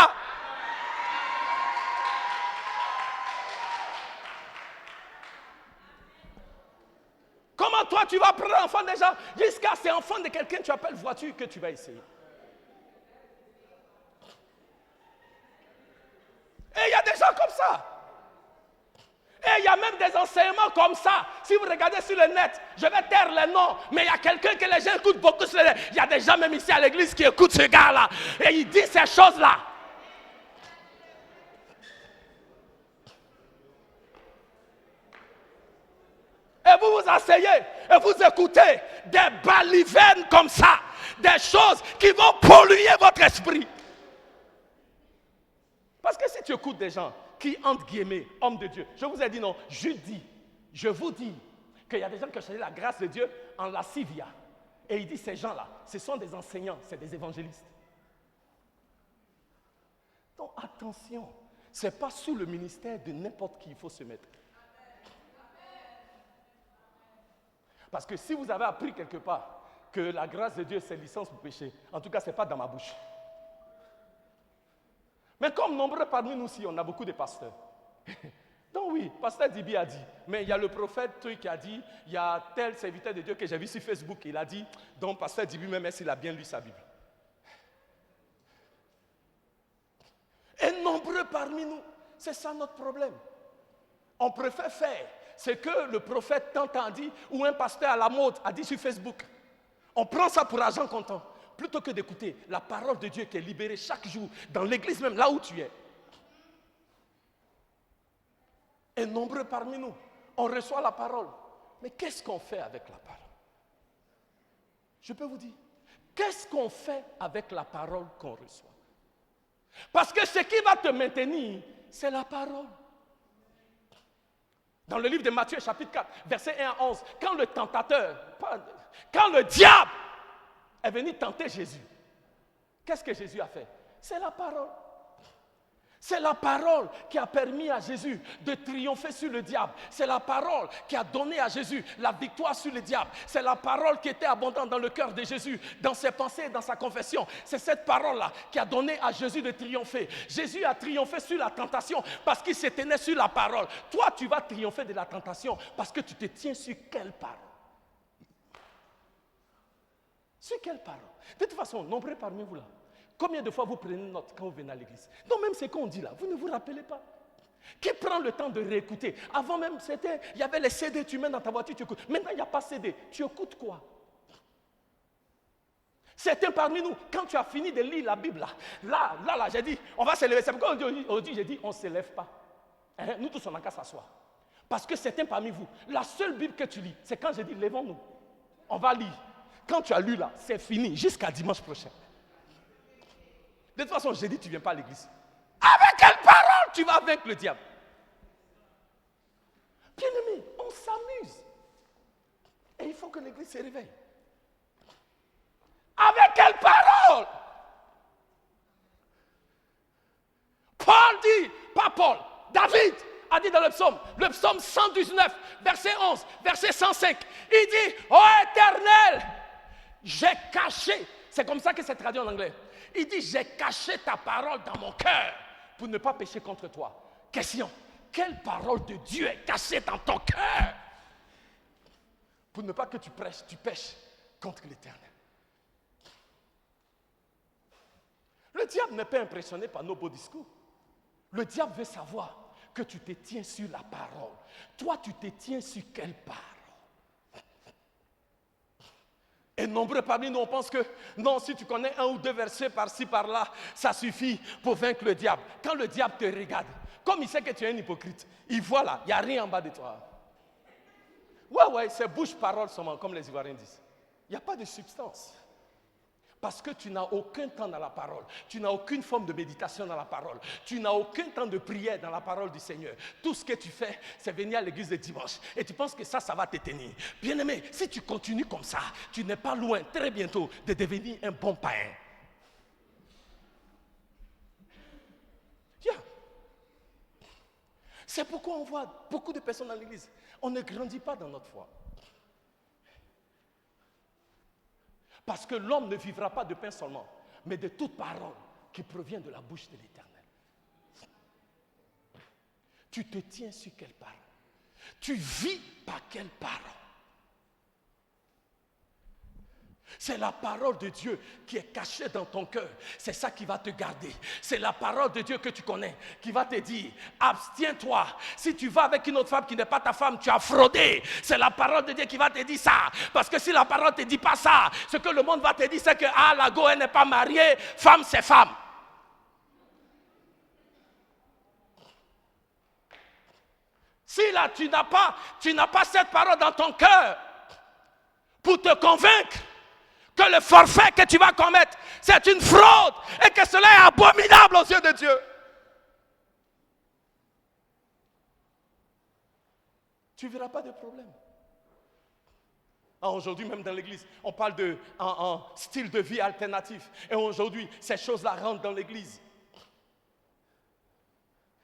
Comment toi, tu vas prendre l'enfant des gens jusqu'à ces enfants de quelqu'un que tu appelles voiture que tu vas essayer? Et il y a des gens comme ça. Et il y a même des enseignements comme ça. Si vous regardez sur le net, je vais taire les noms, mais il y a quelqu'un que les gens écoutent beaucoup sur le net. Il y a des gens même ici à l'église qui écoutent ce gars-là. Et il dit ces choses-là. Et vous vous asseyez et vous écoutez des balivernes comme ça, des choses qui vont polluer votre esprit. Parce que si tu écoutes des gens qui, entre guillemets, hommes de Dieu, je vous ai dit non, je vous dis qu'il y a des gens qui ont cherché la grâce de Dieu en lascivia. Et il dit ces gens-là, ce sont des enseignants, c'est des évangélistes. Donc attention, ce n'est pas sous le ministère de n'importe qui il faut se mettre. Parce que si vous avez appris quelque part que la grâce de Dieu c'est licence pour pécher, en tout cas ce n'est pas dans ma bouche. Mais comme nombreux parmi nous aussi, on a beaucoup de pasteurs. Donc oui, pasteur Dibi a dit, mais il y a le prophète qui a dit, il y a tel serviteur de Dieu que j'ai vu sur Facebook, il a dit, donc pasteur Dibi, même s'il a bien lu sa Bible. Et nombreux parmi nous, c'est ça notre problème. On préfère faire ce que le prophète tant a dit, ou un pasteur à la mode a dit sur Facebook. On prend ça pour argent comptant, plutôt que d'écouter la parole de Dieu qui est libérée chaque jour, dans l'église même, là où tu es. Et nombreux parmi nous, on reçoit la parole. Mais qu'est-ce qu'on fait avec la parole? Je peux vous dire, qu'est-ce qu'on fait avec la parole qu'on reçoit? Parce que ce qui va te maintenir, c'est la parole. Dans le livre de Matthieu, chapitre 4, versets 1 à 11, quand le diable est venu tenter Jésus, qu'est-ce que Jésus a fait? C'est la parole. C'est la parole qui a permis à Jésus de triompher sur le diable. C'est la parole qui a donné à Jésus la victoire sur le diable. C'est la parole qui était abondante dans le cœur de Jésus, dans ses pensées et dans sa confession. C'est cette parole-là qui a donné à Jésus de triompher. Jésus a triomphé sur la tentation parce qu'il se tenait sur la parole. Toi, tu vas triompher de la tentation parce que tu te tiens sur quelle parole? Sur quelle parole? De toute façon, nombreux parmi vous là, combien de fois vous prenez note quand vous venez à l'église? Non, même ce qu'on dit là, vous ne vous rappelez pas. Qui prend le temps de réécouter? Avant même, il y avait les CD, tu mets dans ta voiture, tu écoutes. Maintenant, il n'y a pas CD. Tu écoutes quoi? Certains parmi nous, quand tu as fini de lire la Bible, là, j'ai dit, on va se lever. C'est pourquoi aujourd'hui, j'ai dit, on ne se lève pas. Hein? Nous tous, on n'a qu'à s'asseoir. Parce que certains parmi vous, la seule Bible que tu lis, c'est quand j'ai dit, levons-nous. On va lire. Quand tu as lu là, c'est fini, jusqu'à dimanche prochain. De toute façon, j'ai dit, tu ne viens pas à l'église. Avec quelle parole tu vas vaincre le diable? Bien-aimé, on s'amuse. Et il faut que l'église se réveille. Avec quelle parole? Paul dit, pas Paul, David a dit dans le psaume 119, verset 11, verset 105, il dit, ô Éternel, j'ai caché, c'est comme ça que c'est traduit en anglais. Il dit, j'ai caché ta parole dans mon cœur pour ne pas pécher contre toi. Question, quelle parole de Dieu est cachée dans ton cœur pour ne pas que tu pêches contre l'Éternel? Le diable n'est pas impressionné par nos beaux discours. Le diable veut savoir que tu te tiens sur la parole. Toi, tu te tiens sur quelle parole? Et nombreux parmi nous, on pense que non, si tu connais un ou deux versets par-ci, par-là, ça suffit pour vaincre le diable. Quand le diable te regarde, comme il sait que tu es un hypocrite, il voit là, il n'y a rien en bas de toi. Ouais, c'est bouche-parole seulement, comme les Ivoiriens disent. Il n'y a pas de substance. Parce que tu n'as aucun temps dans la parole. Tu n'as aucune forme de méditation dans la parole. Tu n'as aucun temps de prière dans la parole du Seigneur. Tout ce que tu fais, c'est venir à l'église le dimanche. Et tu penses que ça va te tenir. Bien-aimé, si tu continues comme ça, tu n'es pas loin, très bientôt, de devenir un bon païen. Yeah. C'est pourquoi on voit beaucoup de personnes dans l'église. On ne grandit pas dans notre foi. Parce que l'homme ne vivra pas de pain seulement, mais de toute parole qui provient de la bouche de l'Éternel. Tu te tiens sur quelle parole? Tu vis par quelle parole? C'est la parole de Dieu qui est cachée dans ton cœur. C'est ça qui va te garder. C'est la parole de Dieu que tu connais qui va te dire, abstiens-toi. Si tu vas avec une autre femme qui n'est pas ta femme, tu as fraudé. C'est la parole de Dieu qui va te dire ça. Parce que si la parole ne te dit pas ça, ce que le monde va te dire, c'est que la go, elle n'est pas mariée, femme, c'est femme. Si là, tu n'as pas cette parole dans ton cœur pour te convaincre que le forfait que tu vas commettre, c'est une fraude et que cela est abominable aux yeux de Dieu. Tu ne verras pas de problème. Aujourd'hui, même dans l'église, on parle de un style de vie alternatif. Et aujourd'hui, ces choses-là rentrent dans l'église.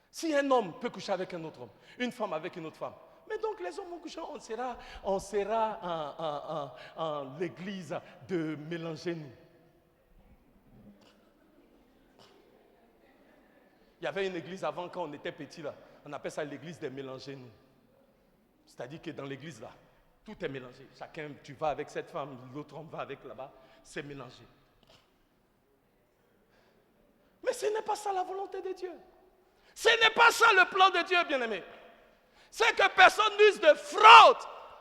Si un homme peut coucher avec un autre homme, une femme avec une autre femme, mais donc les hommes vont coucher, on sera en l'église de mélanger-nous. Il y avait une église avant, quand on était petit là, on appelle ça l'église des mélangés-nous. C'est-à-dire que dans l'église là, tout est mélangé. Chacun, tu vas avec cette femme, l'autre homme va avec là-bas, c'est mélangé. Mais ce n'est pas ça la volonté de Dieu. Ce n'est pas ça le plan de Dieu, bien-aimé. C'est que personne n'use de fraude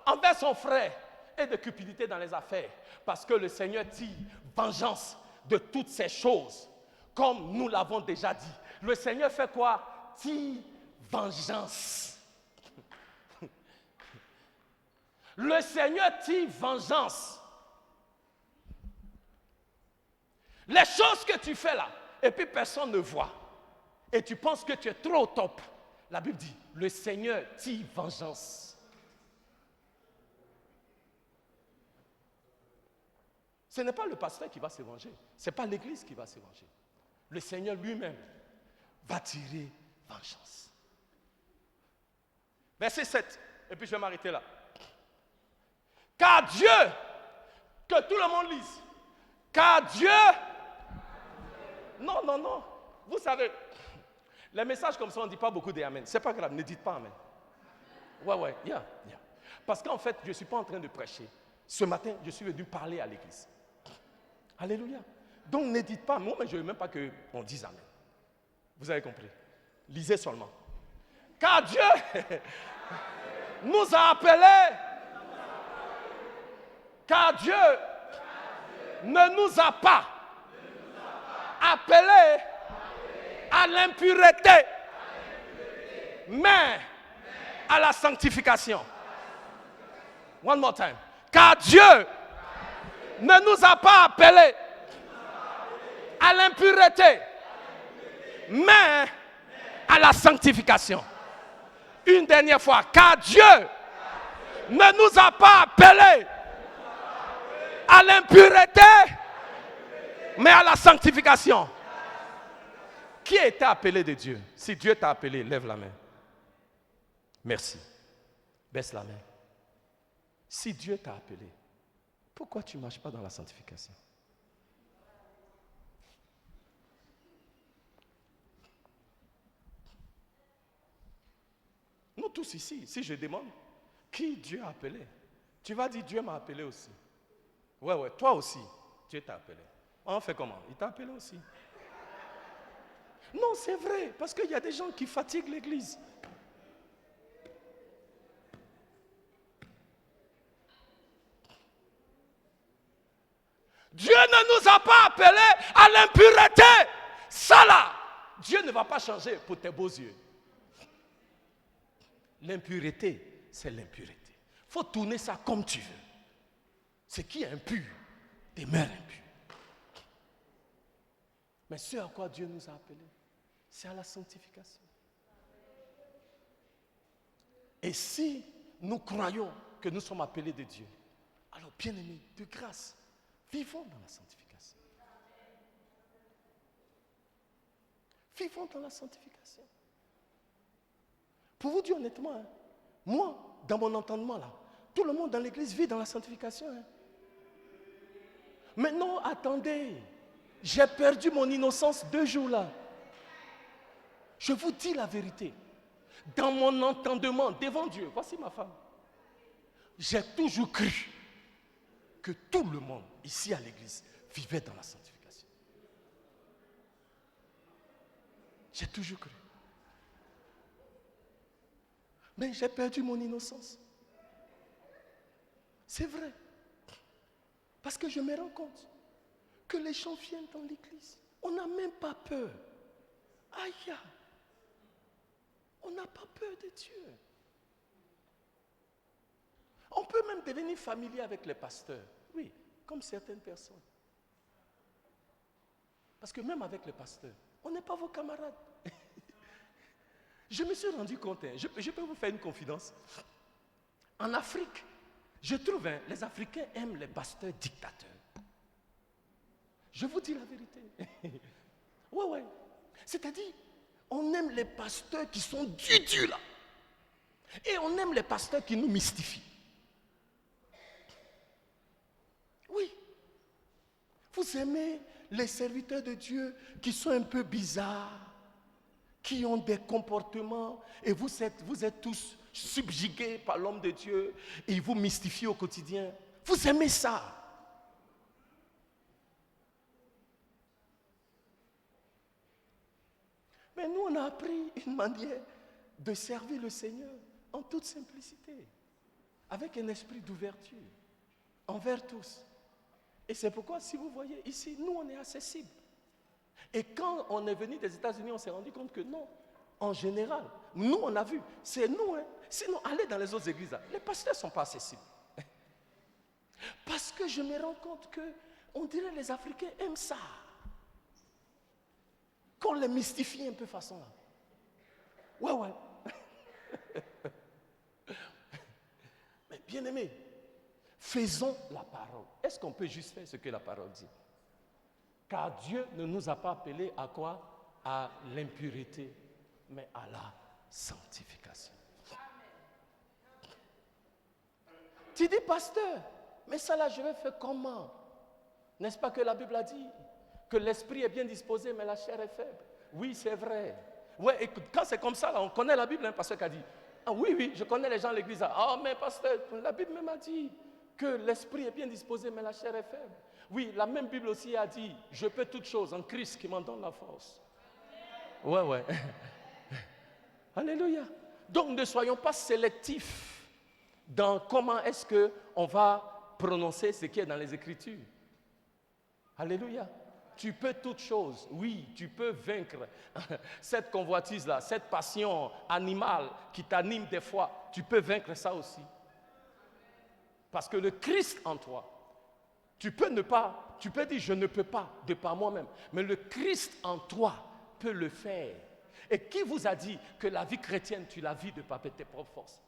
envers son frère et de cupidité dans les affaires. Parce que le Seigneur tire vengeance de toutes ces choses. Comme nous l'avons déjà dit. Le Seigneur fait quoi? Tire vengeance. Le Seigneur tire vengeance. Les choses que tu fais là, et puis personne ne voit, et tu penses que tu es trop au top, la Bible dit, le Seigneur tire vengeance. Ce n'est pas le pasteur qui va se venger, ce n'est pas l'église qui va se venger. Le Seigneur lui-même va tirer vengeance. Verset 7, et puis je vais m'arrêter là. Car Dieu, que tout le monde lise, car Dieu, non, vous savez, les messages comme ça, on ne dit pas beaucoup d'amen. C'est pas grave, ne dites pas amen. Ouais, yeah. Parce qu'en fait, je ne suis pas en train de prêcher. Ce matin, je suis venu parler à l'église. Alléluia. Donc ne dites pas, moi, mais je ne veux même pas qu'on dise amen. Vous avez compris? Lisez seulement. Car Dieu nous a appelés. Car Dieu ne nous a pas appelés à l'impureté, mais à la sanctification. One more time. Car Dieu ne nous a pas appelés à l'impureté, mais à la sanctification. Une dernière fois. Car Dieu ne nous a pas appelés à l'impureté, mais à la sanctification. Qui a été appelé de Dieu? Si Dieu t'a appelé, lève la main. Merci. Baisse la main. Si Dieu t'a appelé, pourquoi tu ne marches pas dans la sanctification? Nous tous ici, si je demande qui Dieu a appelé, tu vas dire Dieu m'a appelé aussi. Ouais, toi aussi, Dieu t'a appelé. On fait comment? Il t'a appelé aussi. Non, c'est vrai, parce qu'il y a des gens qui fatiguent l'église. Dieu ne nous a pas appelés à l'impureté. Ça là, Dieu ne va pas changer pour tes beaux yeux. L'impureté, c'est l'impureté. Il faut tourner ça comme tu veux. Ce qui est impur demeure impur. Mais ce à quoi Dieu nous a appelés, c'est à la sanctification. Et si nous croyons que nous sommes appelés de Dieu, alors bien-aimés, de grâce, vivons dans la sanctification. Vivons dans la sanctification. Pour vous dire honnêtement, moi, dans mon entendement là, tout le monde dans l'église vit dans la sanctification. Mais non, attendez, j'ai perdu mon innocence 2 jours là. Je vous dis la vérité. Dans mon entendement, devant Dieu, voici ma femme. J'ai toujours cru que tout le monde ici à l'église vivait dans la sanctification. J'ai toujours cru. Mais j'ai perdu mon innocence. C'est vrai. Parce que je me rends compte que les gens viennent dans l'église. On n'a même pas peur. Aïe. On n'a pas peur de Dieu. On peut même devenir familier avec les pasteurs. Oui, comme certaines personnes. Parce que même avec le pasteur, on n'est pas vos camarades. Je me suis rendu compte, je peux vous faire une confidence. En Afrique, je trouve, les Africains aiment les pasteurs dictateurs. Je vous dis la vérité. Ouais. C'est-à-dire, on aime les pasteurs qui sont durs là. Et on aime les pasteurs qui nous mystifient. Oui. Vous aimez les serviteurs de Dieu qui sont un peu bizarres, qui ont des comportements, et vous êtes tous subjugués par l'homme de Dieu, et il vous mystifie au quotidien. Vous aimez ça. Mais nous, on a appris une manière de servir le Seigneur en toute simplicité, avec un esprit d'ouverture, envers tous. Et c'est pourquoi, si vous voyez ici, nous, on est accessibles. Et quand on est venu des États-Unis, on s'est rendu compte que non, en général, nous, on a vu, c'est nous. Sinon, allez dans les autres églises, là, les pasteurs ne sont pas accessibles. Parce que je me rends compte que, on dirait les Africains aiment ça. Qu'on les mystifie un peu façon là. Ouais. Mais bien aimé, faisons la parole. Est-ce qu'on peut juste faire ce que la parole dit? Car Dieu ne nous a pas appelés à quoi? À l'impureté, mais à la sanctification. Tu dis, pasteur, mais ça là, je vais faire comment? N'est-ce pas que la Bible a dit que l'esprit est bien disposé, mais la chair est faible? Oui, c'est vrai. Ouais, et quand c'est comme ça, là, on connaît la Bible, pasteur qui a dit, ah oui, je connais les gens de l'église. Ah, mais pasteur, la Bible m'a dit que l'esprit est bien disposé, mais la chair est faible. Oui, la même Bible aussi a dit, je peux toutes choses en Christ qui m'en donne la force. Ouais. Alléluia. Donc ne soyons pas sélectifs dans comment est-ce qu'on va prononcer ce qui est dans les Écritures. Alléluia. Tu peux toutes choses. Oui, tu peux vaincre cette convoitise-là, cette passion animale qui t'anime des fois. Tu peux vaincre ça aussi. Parce que le Christ en toi, tu peux dire je ne peux pas de par moi-même. Mais le Christ en toi peut le faire. Et qui vous a dit que la vie chrétienne, tu la vis de par tes propres forces?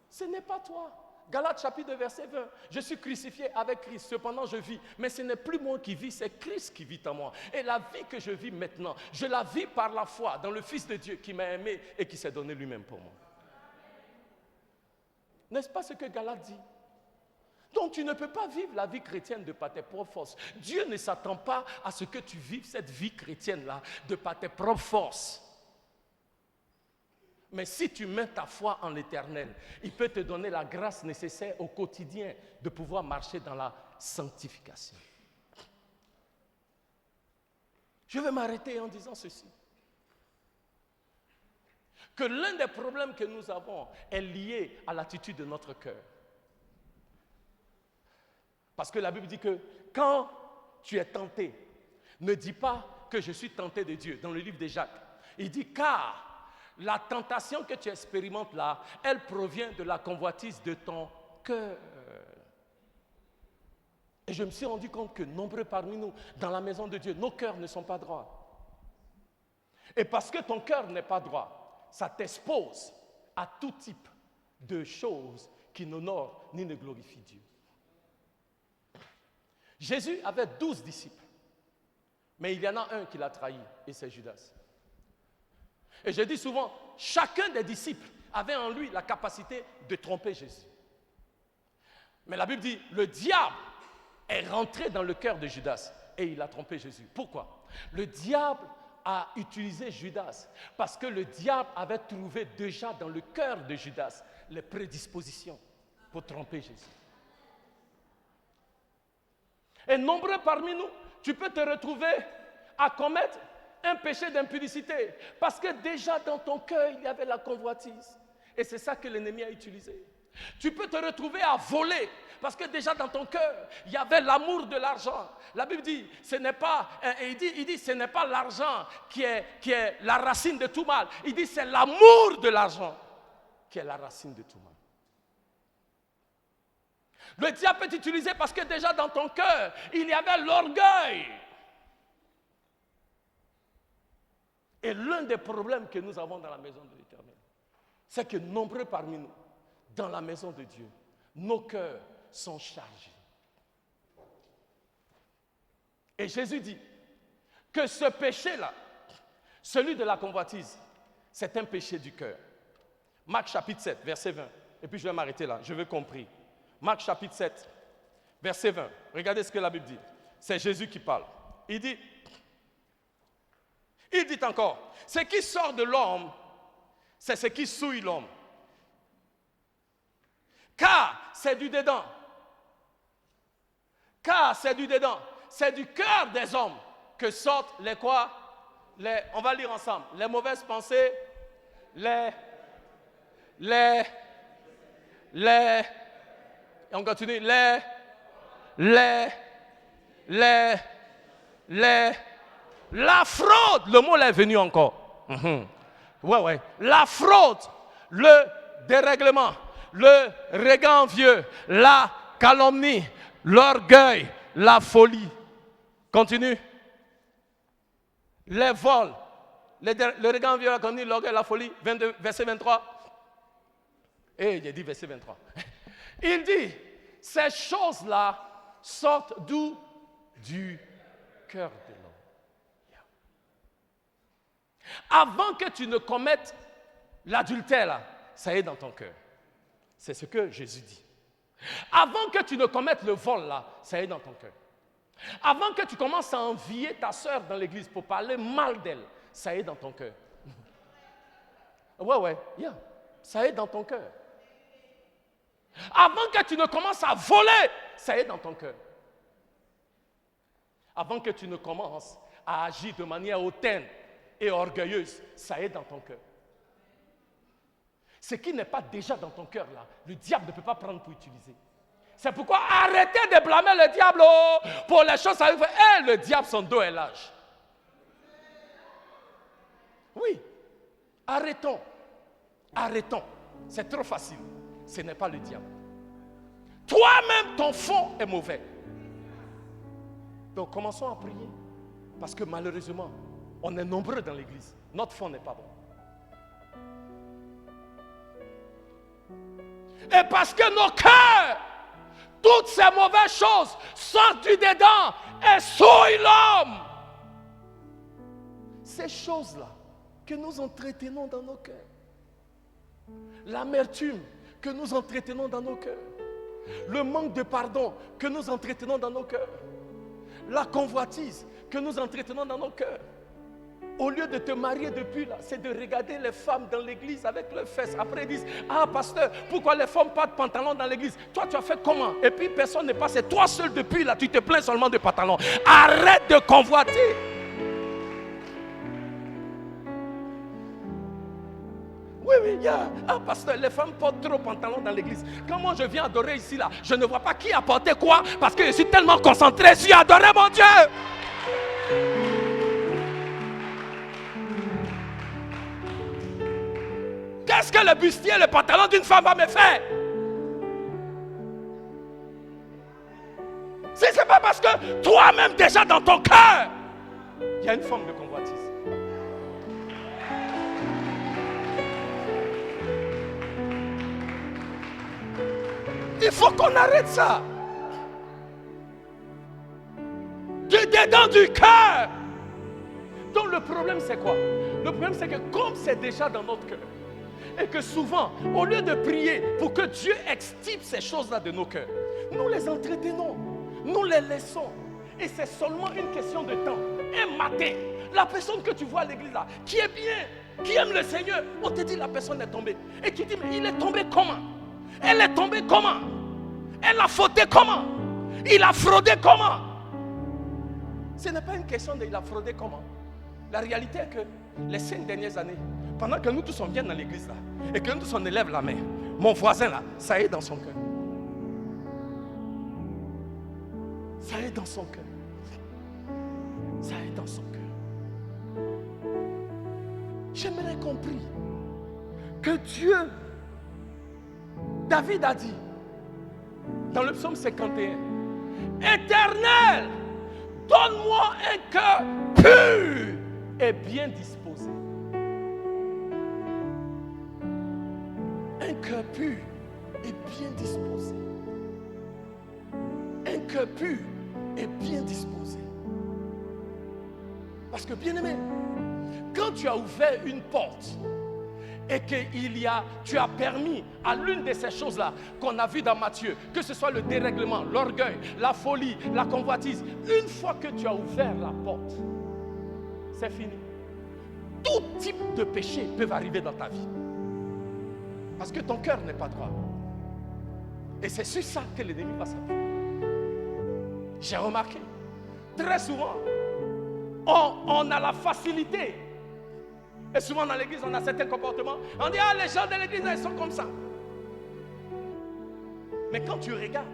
Ce n'est pas toi. Galates chapitre 2, verset 20. Je suis crucifié avec Christ, cependant je vis. Mais ce n'est plus moi qui vis, c'est Christ qui vit en moi. Et la vie que je vis maintenant, je la vis par la foi dans le Fils de Dieu qui m'a aimé et qui s'est donné lui-même pour moi. N'est-ce pas ce que Galates dit? Donc tu ne peux pas vivre la vie chrétienne de par tes propres forces. Dieu ne s'attend pas à ce que tu vives cette vie chrétienne-là de par tes propres forces. Mais si tu mets ta foi en l'Éternel, il peut te donner la grâce nécessaire au quotidien de pouvoir marcher dans la sanctification. Je vais m'arrêter en disant ceci. Que l'un des problèmes que nous avons est lié à l'attitude de notre cœur. Parce que la Bible dit que quand tu es tenté, ne dis pas que je suis tenté de Dieu. Dans le livre de Jacques, il dit car la tentation que tu expérimentes là, elle provient de la convoitise de ton cœur. Et je me suis rendu compte que nombreux parmi nous, dans la maison de Dieu, nos cœurs ne sont pas droits. Et parce que ton cœur n'est pas droit, ça t'expose à tout type de choses qui n'honorent ni ne glorifient Dieu. Jésus avait 12 disciples, mais il y en a un qui l'a trahi, et c'est Judas. Et je dis souvent, chacun des disciples avait en lui la capacité de tromper Jésus. Mais la Bible dit, le diable est rentré dans le cœur de Judas et il a trompé Jésus. Pourquoi? Le diable a utilisé Judas parce que le diable avait trouvé déjà dans le cœur de Judas les prédispositions pour tromper Jésus. Et nombreux parmi nous, tu peux te retrouver à commettre un péché d'impudicité parce que déjà dans ton cœur, il y avait la convoitise. Et c'est ça que l'ennemi a utilisé. Tu peux te retrouver à voler parce que déjà dans ton cœur, il y avait l'amour de l'argent. La Bible dit, ce n'est pas, il dit, ce n'est pas l'argent qui est la racine de tout mal. Il dit, c'est l'amour de l'argent qui est la racine de tout mal. Le diable peut t'utiliser parce que déjà dans ton cœur, il y avait l'orgueil. Et l'un des problèmes que nous avons dans la maison de l'Éternel, c'est que nombreux parmi nous, dans la maison de Dieu, nos cœurs sont chargés. Et Jésus dit que ce péché-là, celui de la convoitise, c'est un péché du cœur. Marc chapitre 7, verset 20. Et puis je vais m'arrêter là, je veux compris. Marc chapitre 7, verset 20. Regardez ce que la Bible dit. C'est Jésus qui parle. Il dit encore, ce qui sort de l'homme, c'est ce qui souille l'homme. Car c'est du dedans. Car c'est du dedans. C'est du cœur des hommes que sortent les quoi? On va lire ensemble. Les mauvaises pensées, on continue, la fraude, le mot là est venu encore. Ouais. La fraude, le dérèglement, le regard envieux, la calomnie, l'orgueil, la folie. Continue. Les vols, le regard envieux, la calomnie, l'orgueil, la folie. 22, verset 23. Et il a dit verset 23. Il dit, ces choses-là sortent d'où? Du cœur de l'homme. Avant que tu ne commettes l'adultère, là, ça est dans ton cœur. C'est ce que Jésus dit. Avant que tu ne commettes le vol, là, ça est dans ton cœur. Avant que tu commences à envier ta soeur dans l'église pour parler mal d'elle, ça est dans ton cœur. Ça est dans ton cœur. Avant que tu ne commences à voler, ça est dans ton cœur. Avant que tu ne commences à agir de manière hautaine et orgueilleuse, ça est dans ton cœur. Ce qui n'est pas déjà dans ton cœur là, le diable ne peut pas prendre pour utiliser. C'est pourquoi arrêtez de blâmer le diable pour les choses. Le diable, son dos est large. Oui, arrêtons. C'est trop facile. Ce n'est pas le diable. Toi-même, ton fond est mauvais. Donc commençons à prier. Parce que malheureusement, on est nombreux dans l'église. Notre fond n'est pas bon. Et parce que nos cœurs, toutes ces mauvaises choses sortent du dedans et souillent l'homme. Ces choses-là que nous entretenons dans nos cœurs. L'amertume que nous entretenons dans nos cœurs. Le manque de pardon que nous entretenons dans nos cœurs. La convoitise que nous entretenons dans nos cœurs. Au lieu de te marier depuis là, c'est de regarder les femmes dans l'église avec leurs fesses. Après ils disent, ah pasteur, pourquoi les femmes pas de pantalon dans l'église? Toi tu as fait comment? Et puis personne n'est passé. Toi seul depuis là, tu te plains seulement de pantalon. Arrête de convoiter. Oui, pasteur, les femmes portent trop pantalon dans l'église. Quand moi je viens adorer ici là, je ne vois pas qui a porté quoi parce que je suis tellement concentré sur adorer mon Dieu. Qu'est-ce que le bustier, le pantalon d'une femme va me faire? Si ce n'est pas parce que toi-même déjà dans ton cœur, il y a une forme de convoitise. Il faut qu'on arrête ça. Du dedans du cœur. Donc le problème c'est quoi? Le problème c'est que comme c'est déjà dans notre cœur, et que souvent, au lieu de prier pour que Dieu extirpe ces choses-là de nos cœurs, nous les entretenons, nous les laissons. Et c'est seulement une question de temps. Un matin, la personne que tu vois à l'église là, qui est bien, qui aime le Seigneur, on te dit la personne est tombée. Et tu dis, mais il est tombé comment? Elle est tombée comment? Elle a fauté comment? Il a fraudé comment? Ce n'est pas une question de il a fraudé comment. La réalité est que les 5 dernières années, pendant que nous tous on vient dans l'église là, et que nous tous on élève la main, mon voisin là, ça est dans son cœur. Ça est dans son cœur. Ça est dans son cœur. J'aimerais compris que Dieu, David a dit, dans le psaume 51. Éternel, donne-moi un cœur pur et bien disposé. Un cœur pur et bien disposé. Un cœur pur et bien disposé. Parce que, bien-aimé, quand tu as ouvert une porte et que tu as permis à l'une de ces choses-là qu'on a vues dans Matthieu, que ce soit le dérèglement, l'orgueil, la folie, la convoitise, une fois que tu as ouvert la porte, c'est fini. Tout type de péché peut arriver dans ta vie. Parce que ton cœur n'est pas droit. Et c'est sur ça que l'ennemi va s'appuyer. J'ai remarqué, très souvent, on a la facilité. Et souvent dans l'église, on a certains comportements. On dit, ah, les gens de l'église, ils sont comme ça. Mais quand tu regardes,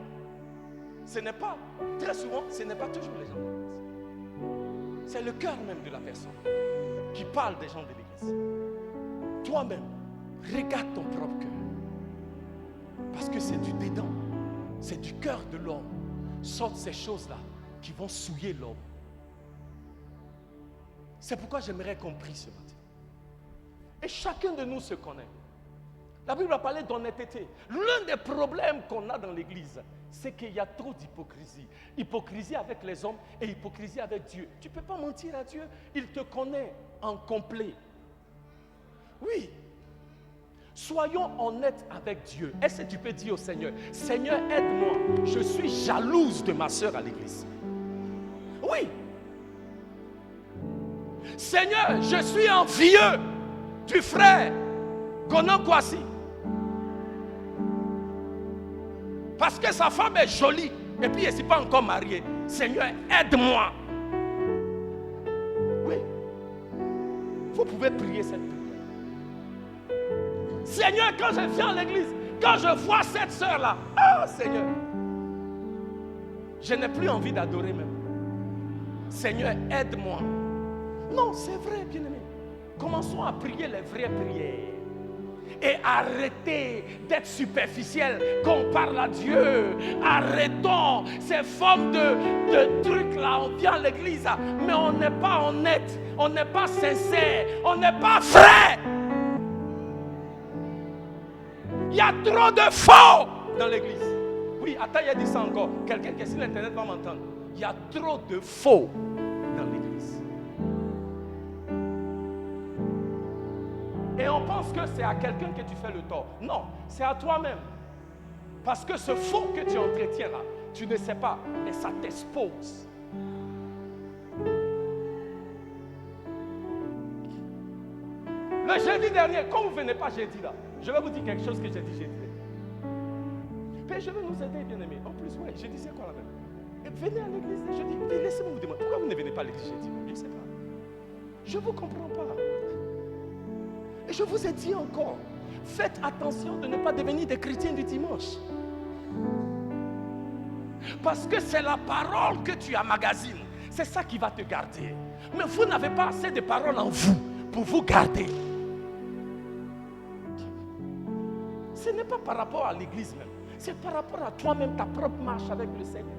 très souvent, ce n'est pas toujours les gens de l'église. C'est le cœur même de la personne qui parle des gens de l'église. Toi-même, regarde ton propre cœur. Parce que c'est du dedans, c'est du cœur de l'homme. Sortent ces choses-là qui vont souiller l'homme. C'est pourquoi j'aimerais qu'on prie ce matin. Et chacun de nous se connaît. La Bible a parlé d'honnêteté. L'un des problèmes qu'on a dans l'église, c'est qu'il y a trop d'hypocrisie. Hypocrisie avec les hommes et hypocrisie avec Dieu. Tu ne peux pas mentir à Dieu. Il te connaît en complet. Oui. Soyons honnêtes avec Dieu. Est-ce que tu peux dire au Seigneur, Seigneur, aide-moi. Je suis jalouse de ma soeur à l'église. Oui. Seigneur, je suis envieux du frère Gonan Kwasi. Parce que sa femme est jolie. Et puis elle n'est pas encore mariée. Seigneur, aide-moi. Oui. Vous pouvez prier cette prière. Seigneur, quand je viens à l'église, quand je vois cette soeur-là, oh Seigneur, je n'ai plus envie d'adorer même. Seigneur, aide-moi. Non, c'est vrai, bien-aimé. Commençons à prier les vraies prières. Et arrêtez d'être superficiel quand on parle à Dieu. Arrêtons ces formes de trucs là. On vient à l'église, mais on n'est pas honnête. On n'est pas sincère. On n'est pas vrai. Il y a trop de faux dans l'église. Oui, attends, il a dit ça encore. Quelqu'un qui est sur l'internet va m'entendre. Il y a trop de faux dans l'église. Et on pense que c'est à quelqu'un que tu fais le tort. Non, c'est à toi-même. Parce que ce faux que tu entretiens là, tu ne sais pas, mais ça t'expose. Le jeudi dernier, quand vous ne venez pas jeudi là, je vais vous dire quelque chose que j'ai dit jeudi. Puis je vais nous aider, bien-aimés. En plus, ouais, je disais quoi là-même? Venez à l'église jeudi. Laissez-moi vous demander, pourquoi vous ne venez pas à l'église jeudi? Je ne sais pas. Je ne vous comprends pas. Et je vous ai dit encore, faites attention de ne pas devenir des chrétiens du dimanche. Parce que c'est la parole que tu emmagasines. C'est ça qui va te garder. Mais vous n'avez pas assez de paroles en vous pour vous garder. Ce n'est pas par rapport à l'église même. C'est par rapport à toi-même, ta propre marche avec le Seigneur.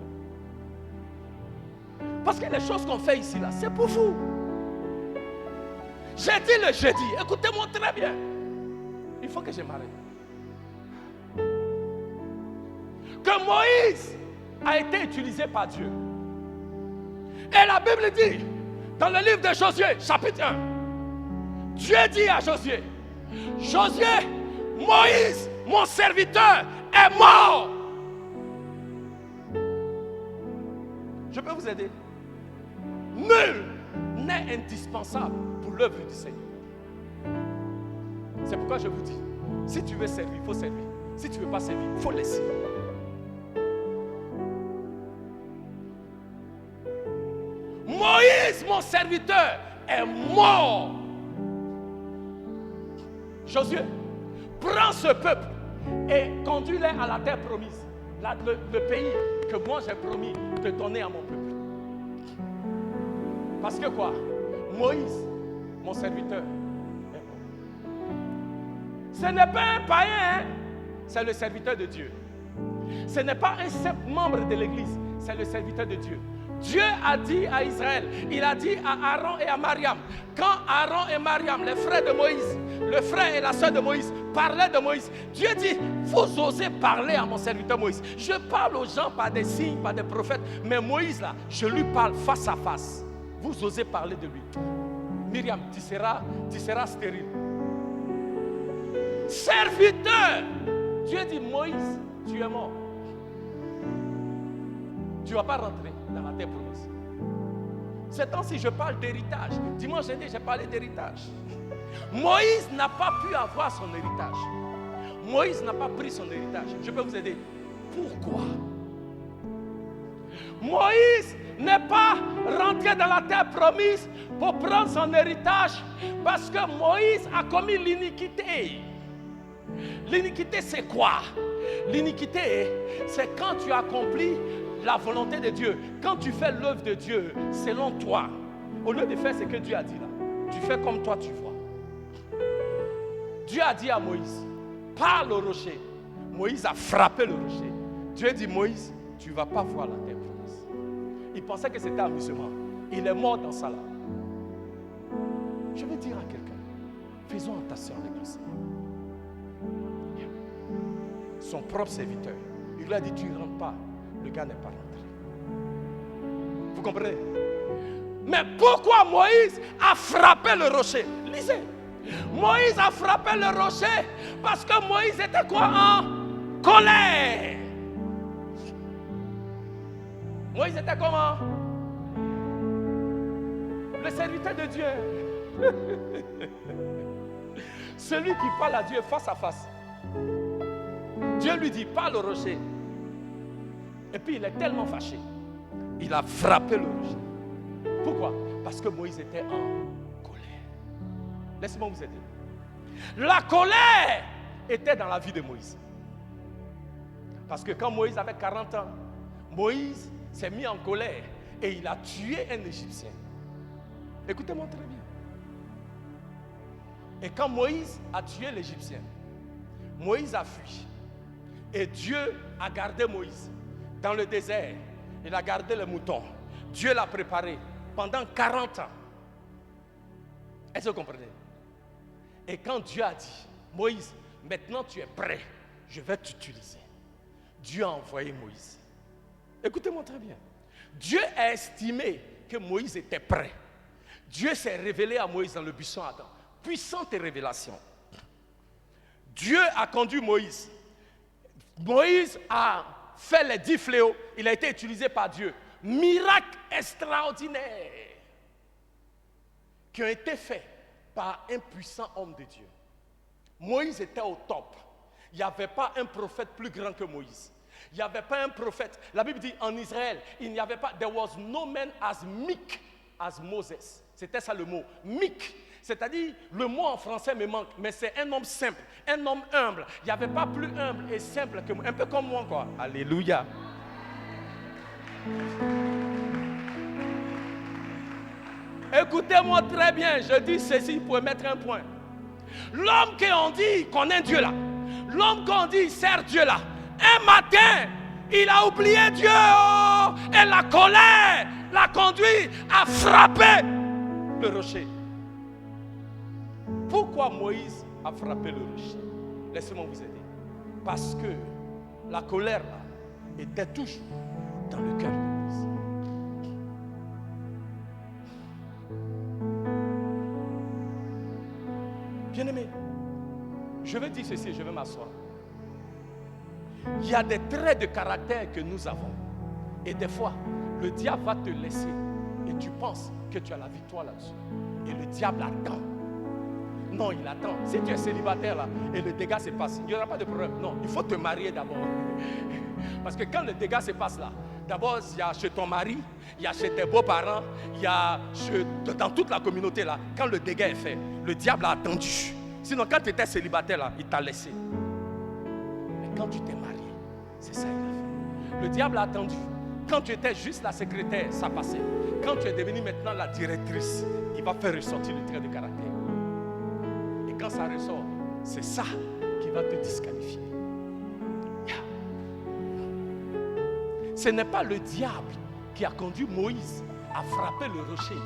Parce que les choses qu'on fait ici, là, c'est pour vous. J'ai dit le jeudi, écoutez-moi très bien. Il faut que je m'arrête. Que Moïse a été utilisé par Dieu. Et la Bible dit, dans le livre de Josué, chapitre 1, Dieu dit à Josué, Josué, Moïse, mon serviteur, est mort. Je peux vous aider. Nul n'est indispensable pour l'œuvre du Seigneur. C'est pourquoi je vous dis, si tu veux servir, il faut servir. Si tu ne veux pas servir, il faut laisser. Moïse, mon serviteur, est mort. Josué, prends ce peuple et conduis-les à la terre promise, le pays que moi j'ai promis de donner à mon peuple. Parce que quoi? Moïse, mon serviteur, est mort. Ce n'est pas un païen, hein? C'est le serviteur de Dieu. Ce n'est pas un simple membre de l'église, c'est le serviteur de Dieu. Dieu a dit à Israël, il a dit à Aaron et à Mariam, quand Aaron et Mariam, les frères de Moïse, le frère et la soeur de Moïse, parlaient de Moïse, Dieu dit, vous osez parler à mon serviteur Moïse. Je parle aux gens par des signes, par des prophètes, mais Moïse là, je lui parle face à face. Vous osez parler de lui. Myriam, tu seras stérile. Serviteur, Dieu dit, Moïse, tu es mort. Tu ne vas pas rentrer dans la terre promise. Ces temps-ci, je parle d'héritage. Dimanche dernier, j'ai parlé d'héritage. Moïse n'a pas pu avoir son héritage. Moïse n'a pas pris son héritage. Je peux vous aider. Pourquoi? Moïse n'est pas rentré dans la terre promise pour prendre son héritage parce que Moïse a commis l'iniquité. L'iniquité, c'est quoi? L'iniquité, c'est quand tu accomplis la volonté de Dieu. Quand tu fais l'œuvre de Dieu selon toi, au lieu de faire ce que Dieu a dit là, tu fais comme toi tu vois. Dieu a dit à Moïse, parle au rocher. Moïse a frappé le rocher. Dieu dit, Moïse, tu ne vas pas voir la terre promise. Il pensait que c'était amusement. Il est mort dans ça là. Je vais dire à quelqu'un, faisons attention avec le Seigneur. Son propre serviteur, il lui a dit, tu ne rentres pas. Le gars n'est pas rentré. Vous comprenez? Mais pourquoi Moïse a frappé le rocher? Lisez. Moïse a frappé le rocher parce que Moïse était quoi? En colère. Moïse était comment? Le serviteur de Dieu. Celui qui parle à Dieu face à face. Dieu lui dit, parle au rocher. Et puis il est tellement fâché. Il a frappé le rocher. Pourquoi? Parce que Moïse était en colère. Laissez-moi vous aider. La colère était dans la vie de Moïse. Parce que quand Moïse avait 40 ans, Moïse s'est mis en colère et il a tué un Égyptien. Écoutez-moi très bien. Et quand Moïse a tué l'Égyptien, Moïse a fui. Et Dieu a gardé Moïse dans le désert. Il a gardé les moutons. Dieu l'a préparé pendant 40 ans. Est-ce que vous comprenez? Et quand Dieu a dit, Moïse, maintenant tu es prêt, je vais t'utiliser. Dieu a envoyé Moïse. Écoutez-moi très bien. Dieu a estimé que Moïse était prêt. Dieu s'est révélé à Moïse dans le buisson Adam. Puissante révélation. Dieu a conduit Moïse. Moïse a fait les 10 fléaux. Il a été utilisé par Dieu. Miracles extraordinaires qui ont été faits par un puissant homme de Dieu. Moïse était au top. Il n'y avait pas un prophète plus grand que Moïse. Il n'y avait pas un prophète. La Bible dit en Israël, il n'y avait pas, there was no man as meek as Moses. C'était ça le mot, meek. C'est-à-dire, le mot en français me manque, mais c'est un homme simple, un homme humble. Il n'y avait pas plus humble et simple que moi, un peu comme moi, quoi. Alléluia. Écoutez-moi très bien, je dis ceci pour mettre un point. L'homme qu'on dit connaît Dieu là, l'homme qu'on dit sert Dieu là, un matin, il a oublié Dieu et la colère l'a conduit à frapper le rocher. Pourquoi Moïse a frappé le rocher? Laissez-moi vous aider. Parce que la colère là était toujours dans le cœur de Moïse. Bien-aimé, je vais dire ceci et je vais m'asseoir. Il y a des traits de caractère que nous avons. Et des fois, le diable va te laisser et tu penses que tu as la victoire là-dessus. Et le diable attend. Non, il attend. Si tu es célibataire là et le dégât se passe, il n'y aura pas de problème. Non, il faut te marier d'abord. Parce que quand le dégât se passe là, d'abord il y a chez ton mari, il y a chez tes beaux-parents, il y a dans toute la communauté là. Quand le dégât est fait, le diable a attendu. Sinon, quand tu étais célibataire là, il t'a laissé. Mais quand tu t'es marié, c'est ça qu'il a fait. Le diable a attendu. Quand tu étais juste la secrétaire, ça passait. Quand tu es devenue maintenant la directrice, il va faire ressortir le trait de caractère. Et quand ça ressort, c'est ça qui va te disqualifier. Ce n'est pas le diable qui a conduit Moïse à frapper le rocher.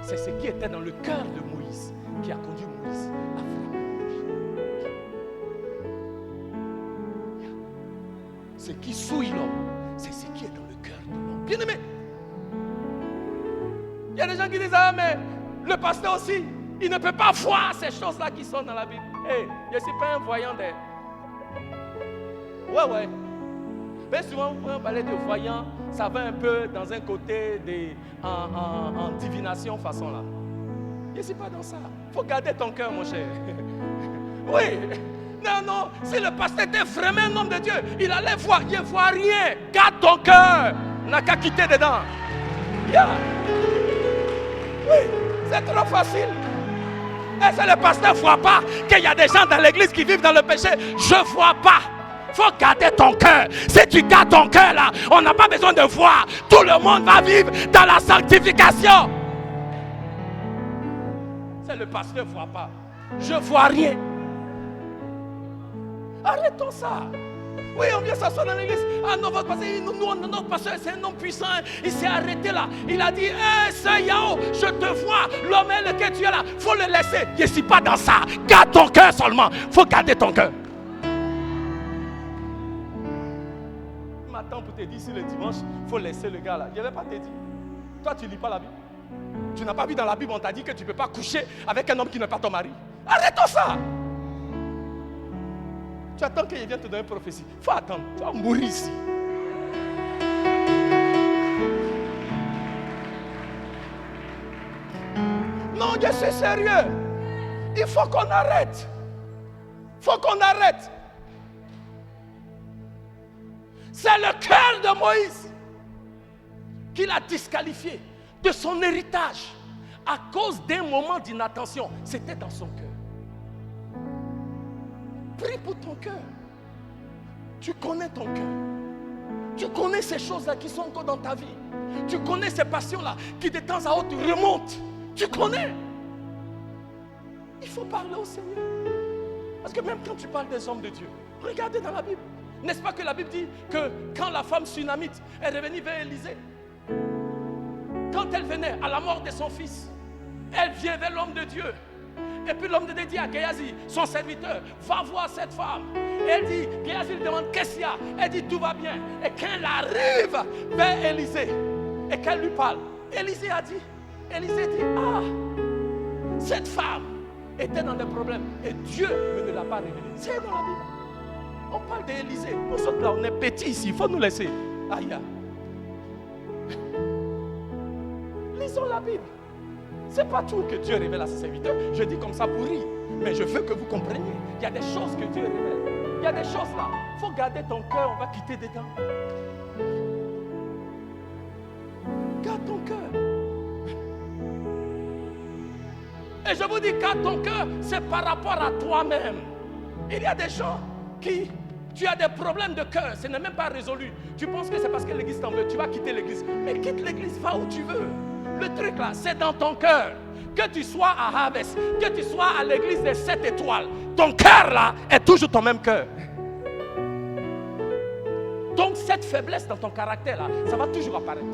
C'est ce qui était dans le cœur de Moïse qui a conduit Moïse à frapper le rocher. Ce qui souille l'homme, c'est ce qui est dans le cœur de l'homme. Bien aimé, il y a des gens qui disent, ah mais le pasteur aussi, il ne peut pas voir ces choses-là qui sont dans la Bible. Hey, je ne suis pas un voyant des... Ouais. Mais souvent, on parlait de voyant, ça va un peu dans un côté en divination façon là. Je ne suis pas dans ça. Il faut garder ton cœur, mon cher. Oui. Non. Si le pasteur était vraiment un homme de Dieu, il allait voir. Il ne voit rien. Garde ton cœur. On n'a qu'à quitter dedans. Yeah. Oui, c'est trop facile. Et si le pasteur ne voit pas qu'il y a des gens dans l'église qui vivent dans le péché, je ne vois pas. Il faut garder ton cœur. Si tu gardes ton cœur là, on n'a pas besoin de voir. Tout le monde va vivre dans la sanctification. Si le pasteur ne voit pas, je ne vois rien. Arrêtons ça. Oui, on vient s'asseoir dans l'église. Ah non, votre pasteur, notre pasteur, c'est un homme puissant. Il s'est arrêté là. Il a dit, c'est Yao, je te vois. L'homme lequel tu es là, il faut le laisser. Je ne suis pas dans ça. Garde ton cœur seulement. Il faut garder ton cœur. Il m'attend pour te dire si le dimanche, il faut laisser le gars là. Je ne vais pas te dire. Toi, tu ne lis pas la Bible. Tu n'as pas vu dans la Bible, on t'a dit que tu ne peux pas coucher avec un homme qui n'est pas ton mari. Arrêtons ça. Tu attends qu'il vienne te donner une prophétie. Il faut attendre. Tu vas mourir ici. Non, je suis sérieux. Il faut qu'on arrête. Il faut qu'on arrête. C'est le cœur de Moïse qui l'a disqualifié de son héritage à cause d'un moment d'inattention. C'était dans son cœur. Prie pour ton cœur. Tu connais ton cœur. Tu connais ces choses-là qui sont encore dans ta vie. Tu connais ces passions-là qui de temps à autre remontent. Tu connais. Il faut parler au Seigneur. Parce que même quand tu parles des hommes de Dieu, regardez dans la Bible. N'est-ce pas que la Bible dit que quand la femme sunamite est revenue vers Élisée, quand elle venait à la mort de son fils, elle vient vers l'homme de Dieu. Et puis l'homme de Dieu dit à Géasi, son serviteur, va voir cette femme. Et elle dit, Géasi lui demande qu'est-ce qu'il y a. Elle dit tout va bien. Et quand elle arrive vers Élisée et qu'elle lui parle, Élisée dit, ah, cette femme était dans des problèmes et Dieu ne l'a pas révélé. C'est dans la Bible. On parle d'Élisée. Nous autres là, on est petits ici, il faut nous laisser. Aïe. Lisons la Bible. Ce n'est pas tout que Dieu révèle à ses serviteurs. Je dis comme ça pour rire. Mais je veux que vous compreniez. Il y a des choses que Dieu révèle. Il y a des choses là. Il faut garder ton cœur. On va quitter dedans. Garde ton cœur. Et je vous dis, garde ton cœur. C'est par rapport à toi-même. Il y a des gens qui... Tu as des problèmes de cœur. Ce n'est même pas résolu. Tu penses que c'est parce que l'église t'en veut. Tu vas quitter l'église. Mais quitte l'église. Va où tu veux. Le truc là, c'est dans ton cœur. Que tu sois à Harvest, que tu sois à l'église des 7 étoiles, ton cœur là est toujours ton même cœur. Donc cette faiblesse dans ton caractère là, ça va toujours apparaître.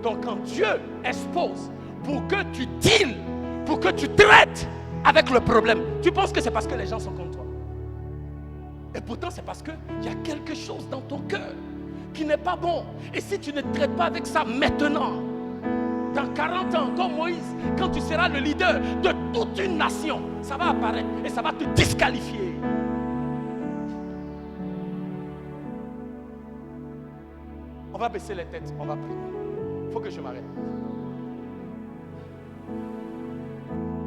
Donc quand Dieu expose pour que tu deals, pour que tu traites avec le problème, tu penses que c'est parce que les gens sont contre toi. Et pourtant c'est parce qu'il y a quelque chose dans ton cœur qui n'est pas bon. Et si tu ne traites pas avec ça maintenant, dans 40 ans, comme Moïse, quand tu seras le leader de toute une nation, ça va apparaître et ça va te disqualifier. On va baisser les têtes, on va prier. Il faut que je m'arrête.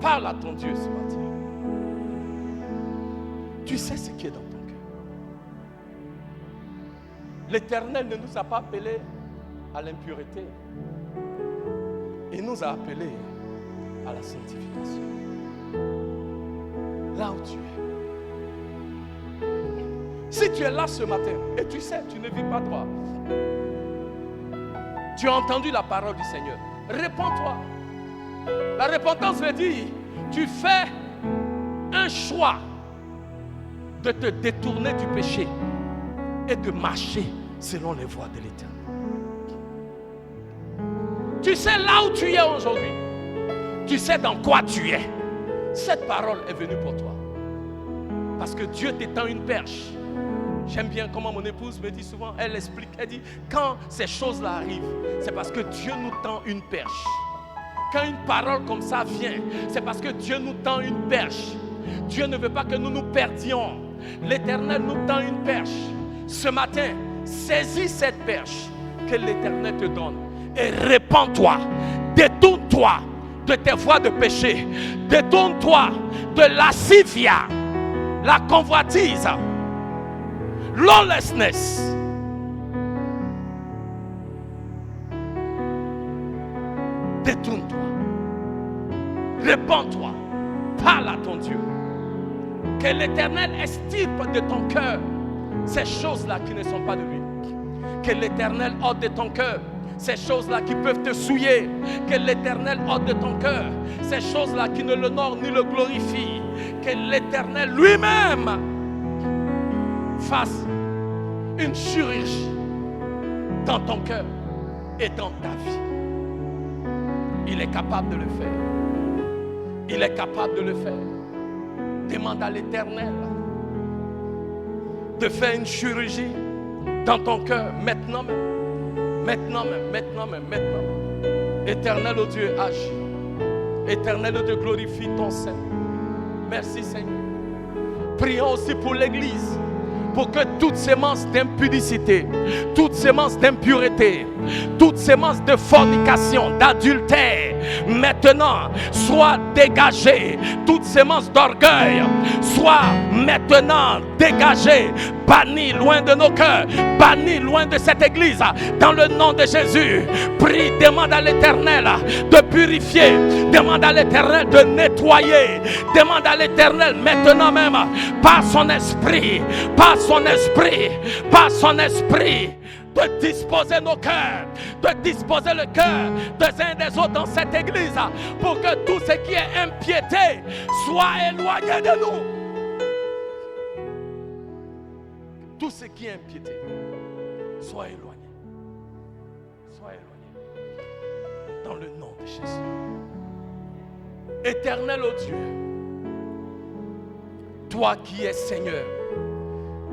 Parle à ton Dieu ce matin. Tu sais ce qui est dans ton cœur. L'Éternel ne nous a pas appelés à l'impureté. Il nous a appelés à la sanctification. Là où tu es. Si tu es là ce matin et tu sais, tu ne vis pas toi. Tu as entendu la parole du Seigneur. Réponds-toi. La repentance veut dire, tu fais un choix de te détourner du péché et de marcher selon les voies de l'Éternel. Tu sais là où tu es aujourd'hui. Tu sais dans quoi tu es. Cette parole est venue pour toi. Parce que Dieu t'étend une perche. J'aime bien comment mon épouse me dit souvent, elle explique, elle dit, quand ces choses-là arrivent, c'est parce que Dieu nous tend une perche. Quand une parole comme ça vient, c'est parce que Dieu nous tend une perche. Dieu ne veut pas que nous nous perdions. L'Éternel nous tend une perche. Ce matin, saisis cette perche que l'Éternel te donne et répands-toi, détourne-toi de tes voies de péché, détourne-toi de lascivia, la convoitise, lawlessness. Détourne-toi, répands-toi, parle à ton Dieu. Que l'Éternel extirpe de ton cœur ces choses-là qui ne sont pas de lui. Que l'Éternel ôte de ton cœur ces choses-là qui peuvent te souiller. Que l'Éternel ôte de ton cœur ces choses-là qui ne l'honorent ni le glorifient. Que l'Éternel lui-même fasse une chirurgie dans ton cœur et dans ta vie. Il est capable de le faire. Il est capable de le faire. Demande à l'Éternel de faire une chirurgie dans ton cœur maintenant même. Maintenant même, maintenant même, maintenant même. Éternel, oh Dieu, agis. Éternel, oh Dieu, glorifie ton Saint. Merci Seigneur. Prions aussi pour l'Église. Pour que toute sémence d'impudicité, toute sémence d'impureté, toute sémence de fornication, d'adultère, maintenant soit dégagée. Toute sémence d'orgueil soit maintenant dégagée, bannie loin de nos cœurs, bannie loin de cette église. Dans le nom de Jésus, prie, demande à l'Éternel de purifier, demande à l'Éternel de nettoyer, demande à l'Éternel maintenant même, par son esprit, par son esprit, par son esprit, de disposer nos cœurs, de disposer le cœur des uns des autres dans cette église, pour que tout ce qui est impiété soit éloigné de nous. Tout ce qui est impiété soit éloigné. Soit éloigné. Dans le nom de Jésus. Éternel, ô Dieu, toi qui es Seigneur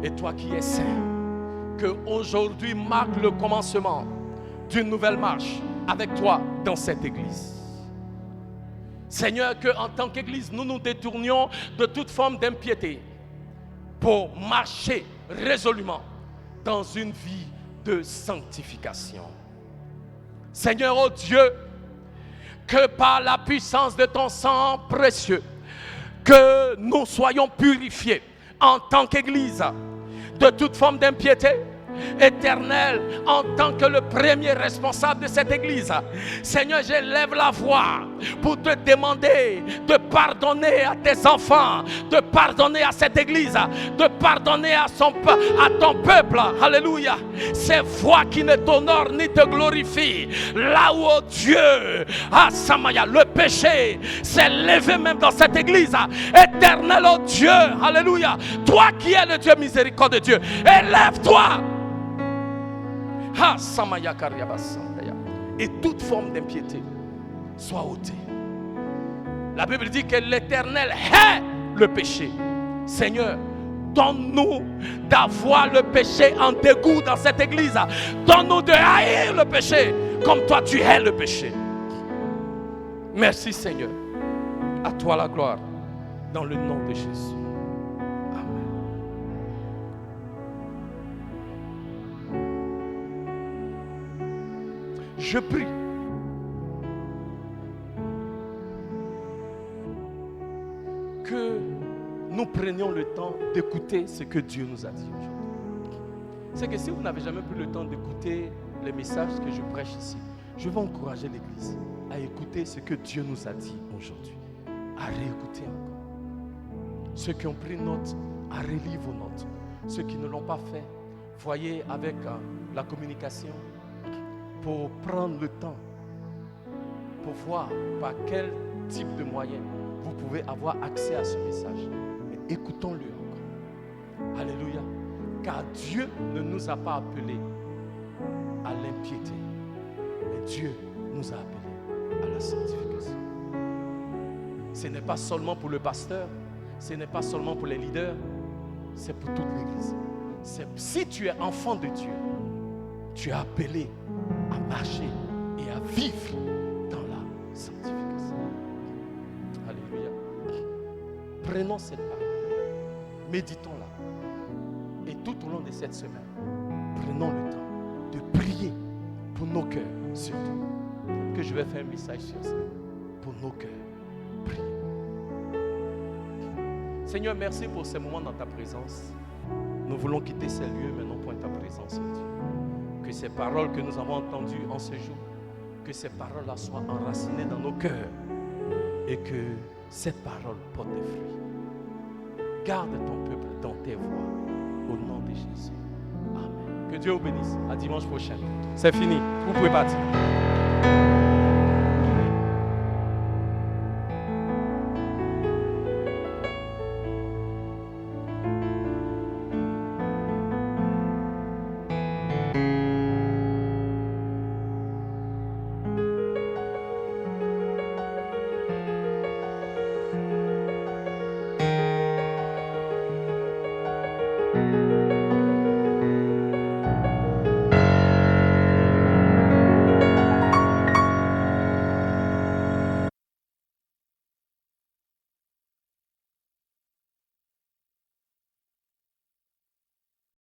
et toi qui es Saint, que aujourd'hui marque le commencement d'une nouvelle marche avec toi dans cette église. Seigneur, que en tant qu'église, nous nous détournions de toute forme d'impiété pour marcher résolument dans une vie de sanctification. Seigneur, oh Dieu, que par la puissance de ton sang précieux, que nous soyons purifiés en tant qu'Église de toute forme d'impiété. Éternel, en tant que le premier responsable de cette église, Seigneur, j'élève la voix pour te demander de pardonner à tes enfants, de pardonner à cette église, de pardonner à ton peuple. Alléluia. Ces voix qui ne t'honorent ni te glorifient. Là où, oh Dieu, à Samaya, le péché s'est levé même dans cette église. Éternel, oh Dieu, alléluia. Toi qui es le Dieu miséricordieux de Dieu, élève-toi. Et toute forme d'impiété soit ôtée. La Bible dit que l'Éternel hait le péché. Seigneur, donne-nous d'avoir le péché en dégoût dans cette église. Donne-nous de haïr le péché comme toi tu hais le péché. Merci Seigneur. À toi la gloire dans le nom de Jésus. Je prie que nous prenions le temps d'écouter ce que Dieu nous a dit aujourd'hui. C'est que si vous n'avez jamais pris le temps d'écouter les messages que je prêche ici, je vais encourager l'Église à écouter ce que Dieu nous a dit aujourd'hui, à réécouter encore. Ceux qui ont pris note, à relire vos notes. Ceux qui ne l'ont pas fait, voyez avec la communication, pour prendre le temps, pour voir par quel type de moyen vous pouvez avoir accès à ce message. Mais écoutons-le encore. Alléluia. Car Dieu ne nous a pas appelés à l'impiété. Mais Dieu nous a appelés à la sanctification. Ce n'est pas seulement pour le pasteur, ce n'est pas seulement pour les leaders, c'est pour toute l'Église. Si tu es enfant de Dieu, tu es appelé à marcher et à vivre dans la sanctification. Alléluia. Prenons cette parole, méditons-la. Et tout au long de cette semaine, prenons le temps de prier pour nos cœurs, surtout. Que je vais faire un message sur ça. Pour nos cœurs, priez. Seigneur, merci pour ces moments dans ta présence. Nous voulons quitter ces lieux maintenant pour ta présence, Dieu. Que ces paroles que nous avons entendues en ce jour, que ces paroles-là soient enracinées dans nos cœurs et que cette parole porte des fruits. Garde ton peuple dans tes voies, au nom de Jésus. Amen. Que Dieu vous bénisse. À dimanche prochain. C'est fini. Vous pouvez partir.